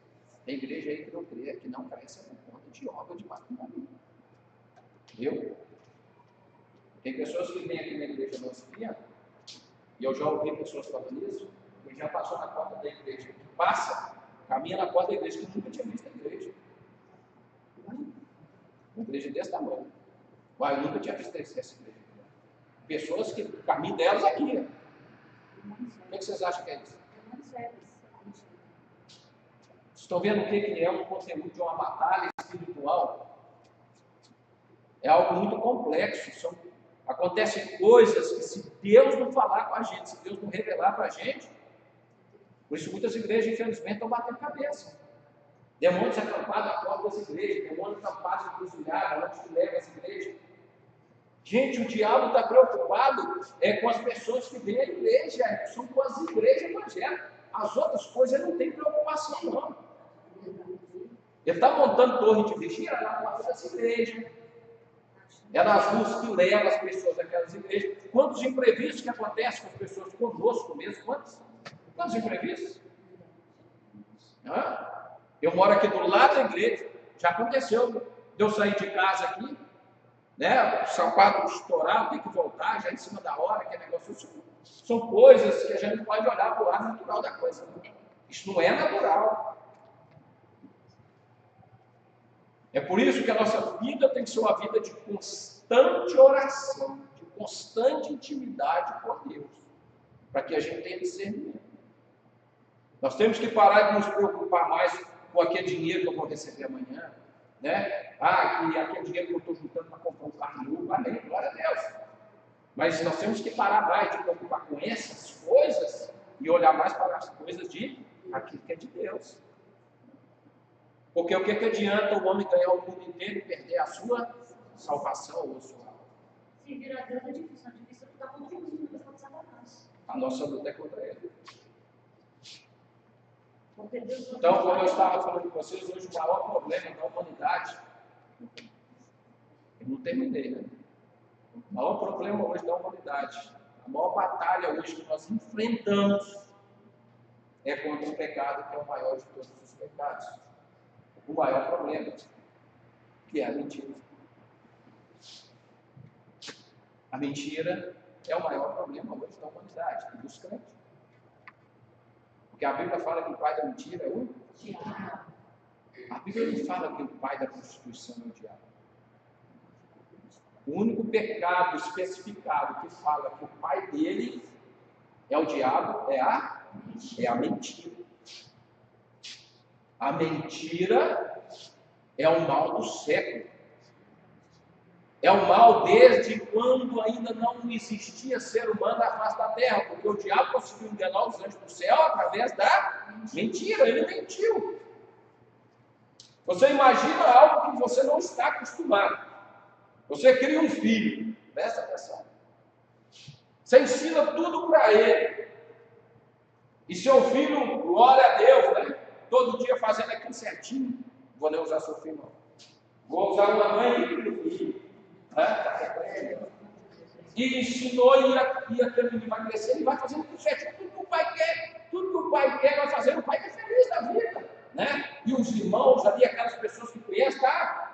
Tem igreja aí que não cresce por conta de obra de maquinaria. Viu? Tem pessoas que vêm aqui na igreja nossa aqui, e eu já ouvi pessoas falando isso, que já passou na porta da igreja, que passa, caminha na porta da igreja, que nunca tinha visto a igreja. Uma igreja desse tamanho. Mas eu nunca tinha visto essa igreja. Pessoas que o caminho delas aqui. O que vocês acham que é isso? Estão vendo o que é um conteúdo de uma batalha espiritual? É algo muito complexo. Acontecem coisas que, se Deus não falar com a gente, se Deus não revelar para a gente, por isso muitas igrejas, infelizmente, estão batendo cabeça. Demônios acampados à porta das igrejas, demônios acampados encruzilhados, onde que leva as igrejas. Gente, o diabo está preocupado com as pessoas que vêm à igreja, são com as igrejas evangélicas. As outras coisas ele não tem preocupação, não. Ele está montando torre de vigia na porta das igrejas. É nas ruas que leva as pessoas àquelas igrejas. Quantos imprevistos que acontecem com as pessoas conosco mesmo? Quantos imprevistos? Eu moro aqui do lado da igreja. Já aconteceu de eu sair de casa aqui, né? O sapato estourar, tem que voltar já em cima da hora, aquele negócio. São coisas que a gente não pode olhar para o lado natural da coisa. Não. Isso não é natural. É por isso que a nossa vida tem que ser uma vida de constante oração, de constante intimidade com Deus, para que a gente tenha discernimento. Nós temos que parar de nos preocupar mais com aquele dinheiro que eu vou receber amanhã, né? Ah, que aquele dinheiro que eu estou juntando para comprar um carro novo, amém, glória a Deus. Mas nós temos que parar mais de preocupar com essas coisas e olhar mais para as coisas de aquilo que é de Deus. Porque o que adianta o homem ganhar o mundo inteiro e perder a sua salvação ou a sua alma? Se virar Deus é difícil ficar contra o mundo, contra Satanás. A nossa luta é contra ele. Porque Deus Então, como eu estava falando com vocês, hoje o maior problema da humanidade, eu não terminei, né? O maior problema hoje da humanidade, a maior batalha hoje que nós enfrentamos é contra o pecado, que é o maior de todos os pecados. O maior problema, que é a mentira. A mentira é o maior problema hoje da humanidade e dos crentes. Porque a Bíblia fala que o pai da mentira é o diabo. A Bíblia não fala que o pai da prostituição é o diabo. O único pecado especificado que fala que o pai dele é o diabo é a mentira. A mentira é o mal do século. É o mal desde quando ainda não existia ser humano na face da terra, porque o diabo conseguiu enganar os anjos do céu através da mentira. Ele mentiu. Você imagina algo que você não está acostumado. Você cria um filho, presta atenção. Você ensina tudo para ele. E seu filho, glória a Deus, né? Todo dia fazendo aquilo certinho. Vou nem usar seu filho, não. Vou usar uma mãe e um filho. Né? E ensinou e aquele menino vai crescer, ele vai fazendo tudo certinho. Tudo que o pai quer, vai fazendo. O pai é feliz da vida. Né? E os irmãos ali, aquelas pessoas que conhecem, tá?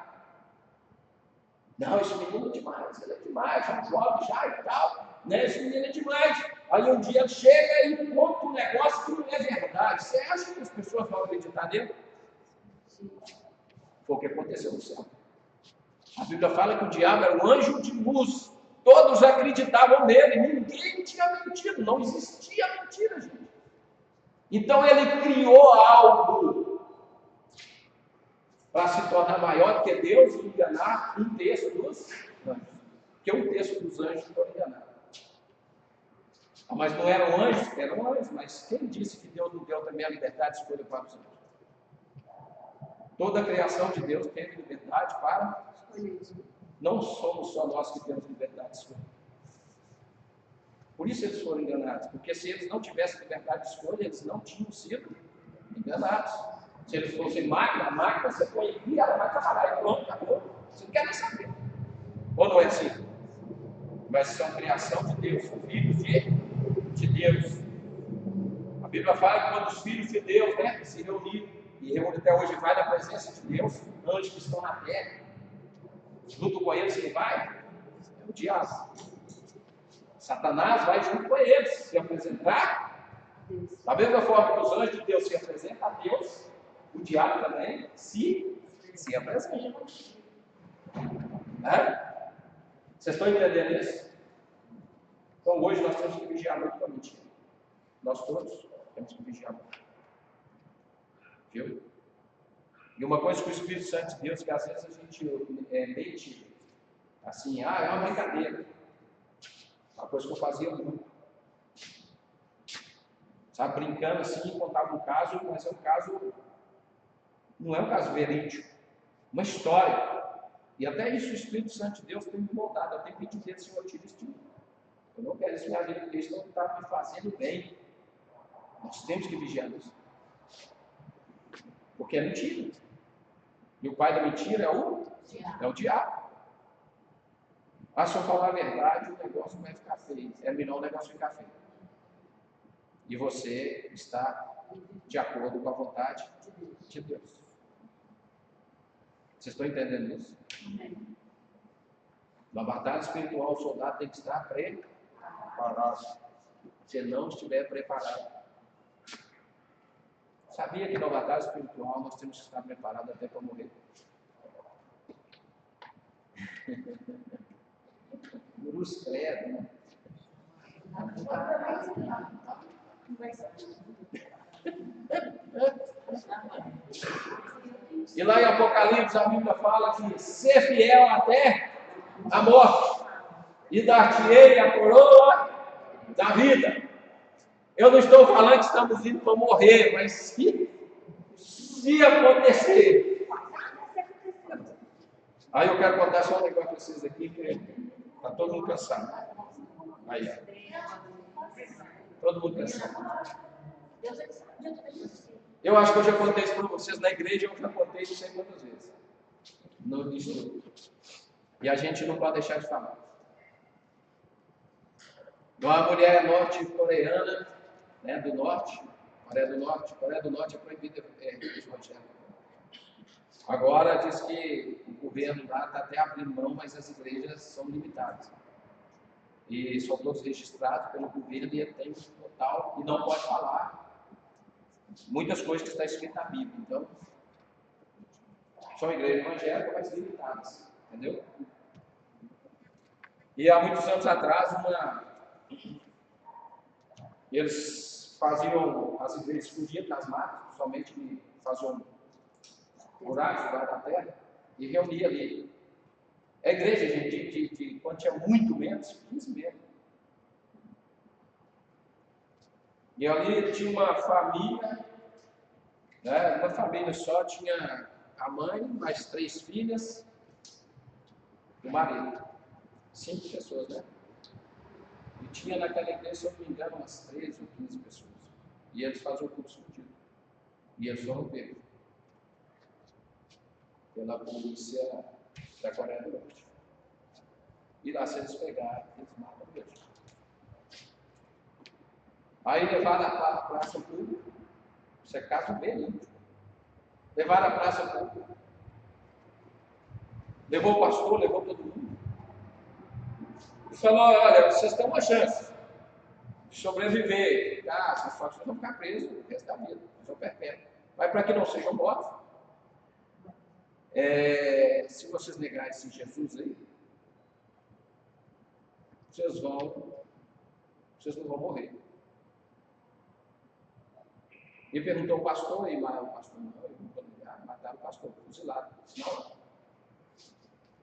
Não, esse menino é demais, ele é demais, já jovem já e tal, né? Esse menino é demais. Aí um dia ele chega e conta um negócio que não é verdade. Você acha que as pessoas vão acreditar nele? Foi o que aconteceu no céu. A Bíblia fala que o diabo era um anjo de luz. Todos acreditavam nele, ninguém tinha mentido, não existia mentira, gente. Então ele criou algo para se tornar maior do que Deus e enganar um terço dos anjos. Porque um terço dos anjos foram enganados. Ah, mas não eram anjos? Eram anjos, mas quem disse que Deus não deu também a liberdade de escolha para os anjos? Toda a criação de Deus teve liberdade para escolher. Não somos só nós que temos liberdade de escolha. Por isso eles foram enganados, porque se eles não tivessem liberdade de escolha, eles não tinham sido enganados. Se eles fossem máquina, a máquina você põe aqui, ela vai trabalhar e pronto, acabou. Você não quer nem saber. Ou não é assim? Mas são criação de Deus, são filhos de Deus. A Bíblia fala que quando os filhos de Deus, né, se reuniram, e reúnem até hoje, vai na presença de Deus, anjos que estão na terra, junto com eles quem vai? É o diabo. Satanás vai junto com eles, se apresentar. Da mesma forma que os anjos de Deus se apresentam a Deus, o diabo também se apresenta. Vocês estão entendendo isso? Então hoje nós temos que vigiar muito com a mentira. Nós todos temos que vigiar muito. Viu? E uma coisa que o Espírito Santo de Deus, que às vezes a gente mente assim, é uma brincadeira. Uma coisa que eu fazia muito. Sabe, brincando assim, contava um caso, mas é um caso, não é um caso verídico, uma história. E até isso o Espírito Santo de Deus tem me moldado. Eu tenho pedido ao Senhor, tira isso de mim. Eu não quero isso na vida, porque isso não está me fazendo bem. Nós temos que vigiar isso. Porque é mentira. E o pai da mentira é o diabo. Se eu falar a verdade, o negócio vai ficar feio. É melhor o negócio ficar feio. E você está de acordo com a vontade de Deus. Vocês estão entendendo isso? Na batalha espiritual, o soldado tem que estar preparado. Se não estiver preparado. Sabia que na batalha espiritual nós temos que estar preparados até para morrer? Cruz credo, né? E lá em Apocalipse a Bíblia fala que ser fiel até a morte e dar-te-ei a coroa da vida. Eu não estou falando que estamos indo para morrer, mas se acontecer. Aí eu quero contar só um negócio para vocês aqui, que está todo mundo cansado. Aí, todo mundo cansado. Eu acho que eu já contei isso para vocês na igreja, eu já contei isso sei quantas vezes. No estudo. E a gente não pode deixar de falar. Uma mulher norte-coreana, né, do norte, Coreia do Norte é proibida evangélica. Agora diz que o governo lá está até abrindo mão, mas as igrejas são limitadas. E são todos registrados pelo governo e ele tem total, e não pode falar muitas coisas que está escrito na Bíblia. Então, são igrejas evangélicas, mas limitadas. Entendeu? E há muitos anos atrás, eles faziam, as igrejas fugiam das matas, somente faziam buracos debaixo da terra, e reunia ali. A igreja, gente, quando tinha muito menos, 15 metros. E ali tinha uma família, né, uma família só, tinha a mãe, mais 3 filhas, o marido. 5 pessoas, né? E tinha naquela igreja, se eu não me engano, umas 13 ou 15 pessoas. E eles faziam o culto escondido. E eles foram pegos pela polícia da Coreia do Norte. E lá, se eles pegarem, eles matam mesmo. Aí levaram a praça pública, isso é caso bem. Levaram a praça pública, levou o pastor, levou todo mundo. E falou: olha, vocês têm uma chance de sobreviver. Só que vocês vão ficar presos o resto da vida, prisão perpétua. Mas para que não sejam mortos, se vocês negarem esse Jesus aí, vocês não vão morrer. E perguntou ao pastor, e o pastor não, eu não vou negar, mataram o pastor, fuzilado. Não.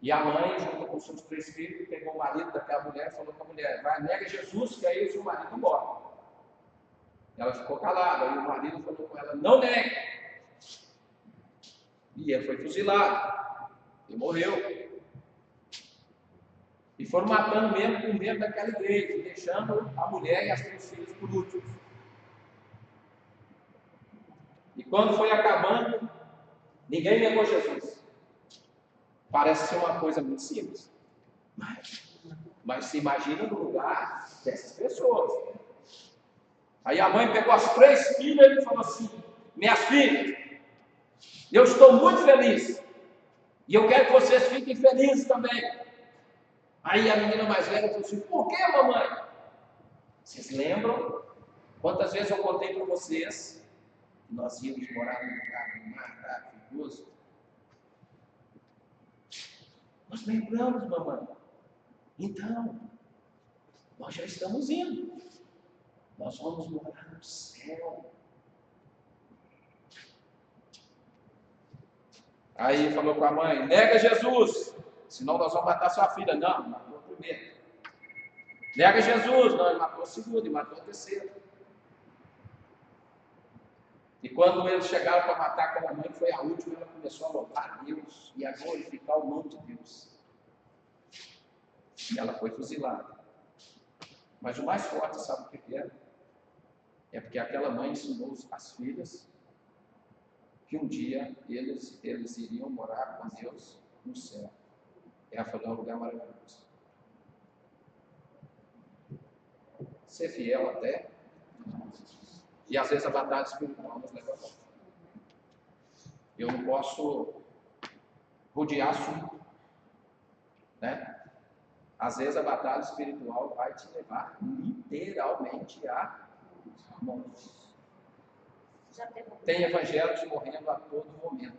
E a mãe, junto com os seus 3 filhos, pegou o marido daquela mulher e falou com a mulher: vai, nega Jesus, que aí o seu marido morre. Ela ficou calada, e o marido falou com ela: não negue. E ele foi fuzilado, e morreu. E foram matando mesmo por medo daquela igreja, deixando a mulher e as 3 filhas por último. E quando foi acabando, ninguém negou Jesus. Parece ser uma coisa muito simples. Mas se imagina no lugar dessas pessoas. Aí a mãe pegou as 3 filhas e falou assim: minhas filhas, eu estou muito feliz. E eu quero que vocês fiquem felizes também. Aí a menina mais velha falou assim: por que, mamãe? Vocês lembram quantas vezes eu contei para vocês que nós íamos morar num lugar maravilhoso? Nós lembramos, mamãe. Então, nós já estamos indo. Nós vamos morar no céu. Aí falou com a mãe: nega Jesus, senão nós vamos matar sua filha. Não, matou a primeira. Nega Jesus, não, ele matou a segunda e matou a terceira. E quando eles chegaram para matar aquela mãe, que foi a última, ela começou a louvar a Deus e a glorificar o nome de Deus. E ela foi fuzilada. Mas o mais forte, sabe o que era? É porque aquela mãe ensinou as filhas que um dia eles iriam morar com Deus no céu. Ela falou: é um lugar maravilhoso. Ser fiel até. E às vezes a batalha espiritual nos leva a morte. Eu não posso rodear assunto, né? Às vezes a batalha espiritual vai te levar literalmente a morte. Tem evangélicos morrendo a todo momento,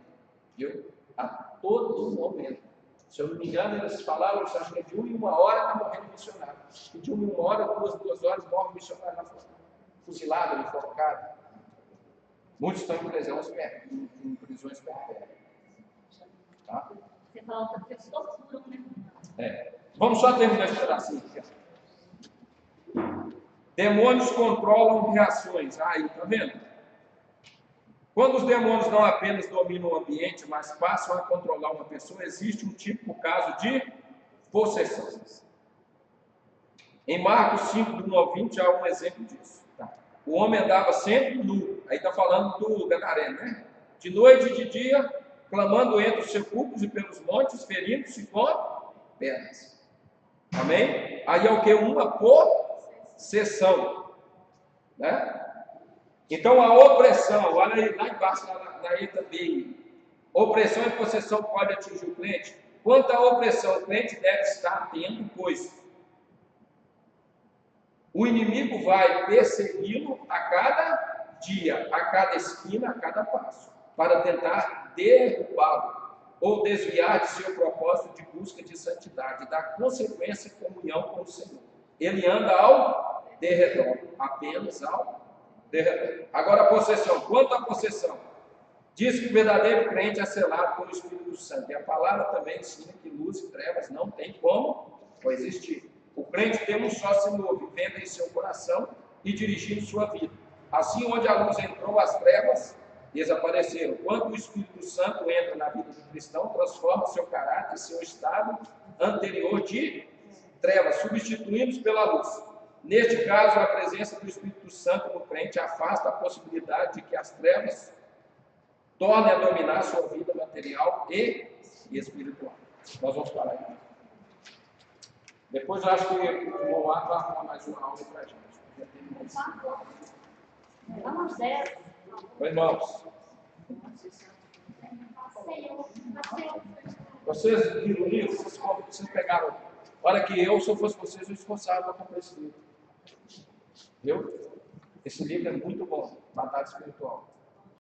viu? A todo momento. Se eu não me engano, eles falaram, acho que de 1 em 1 hora está morrendo missionário. E de 1 em 1 hora, 2 horas, morre missionário na fora. Fuzilado, enforcado. Muitos estão em prisões perpétuas. Tá? Você fala que as pessoas furam, né? Vamos só terminar esse pedacinho aqui. Demônios controlam reações. Aí, tá vendo? Quando os demônios não apenas dominam o ambiente, mas passam a controlar uma pessoa, existe um típico caso de possessão. Em Marcos 5, do 1 ao 20, há um exemplo disso. Tá? O homem andava sempre nu. Aí está falando do Gadareno, né? De noite e de dia, clamando entre os sepulcros e pelos montes, ferindo-se com pedras. Amém? Aí é o que? Uma possessão. Né? Então a opressão, olha aí lá embaixo, na letra B. Opressão e possessão pode atingir o crente. Quanto à opressão, o crente deve estar atento, pois o inimigo vai persegui-lo a cada dia, a cada esquina, a cada passo, para tentar derrubá-lo ou desviar de seu propósito de busca de santidade, da consequência comunhão com o Senhor. Ele anda ao derredor, apenas ao derredor. Agora a possessão. Quanto à possessão, diz que o verdadeiro crente é selado pelo Espírito Santo. E a palavra também ensina que luz e trevas não tem como coexistir. O crente tem um só Senhor, vivendo em seu coração e dirigindo sua vida. Assim, onde a luz entrou, as trevas desapareceram. Quando o Espírito Santo entra na vida do cristão, transforma seu caráter, seu estado anterior de trevas, substituindo-os pela luz. Neste caso, a presença do Espírito Santo no crente afasta a possibilidade de que as trevas tornem a dominar sua vida material e espiritual. Nós vamos parar aqui. Depois eu acho que o irmão Ar vai arrumar mais uma aula para a gente. Vamos ver. Oi, irmãos. Vocês viram o livro? Vocês pegaram. Olha que eu, se eu fosse vocês, eu esforçava para comprar esse livro. Viu? Esse livro é muito bom. Batalha espiritual.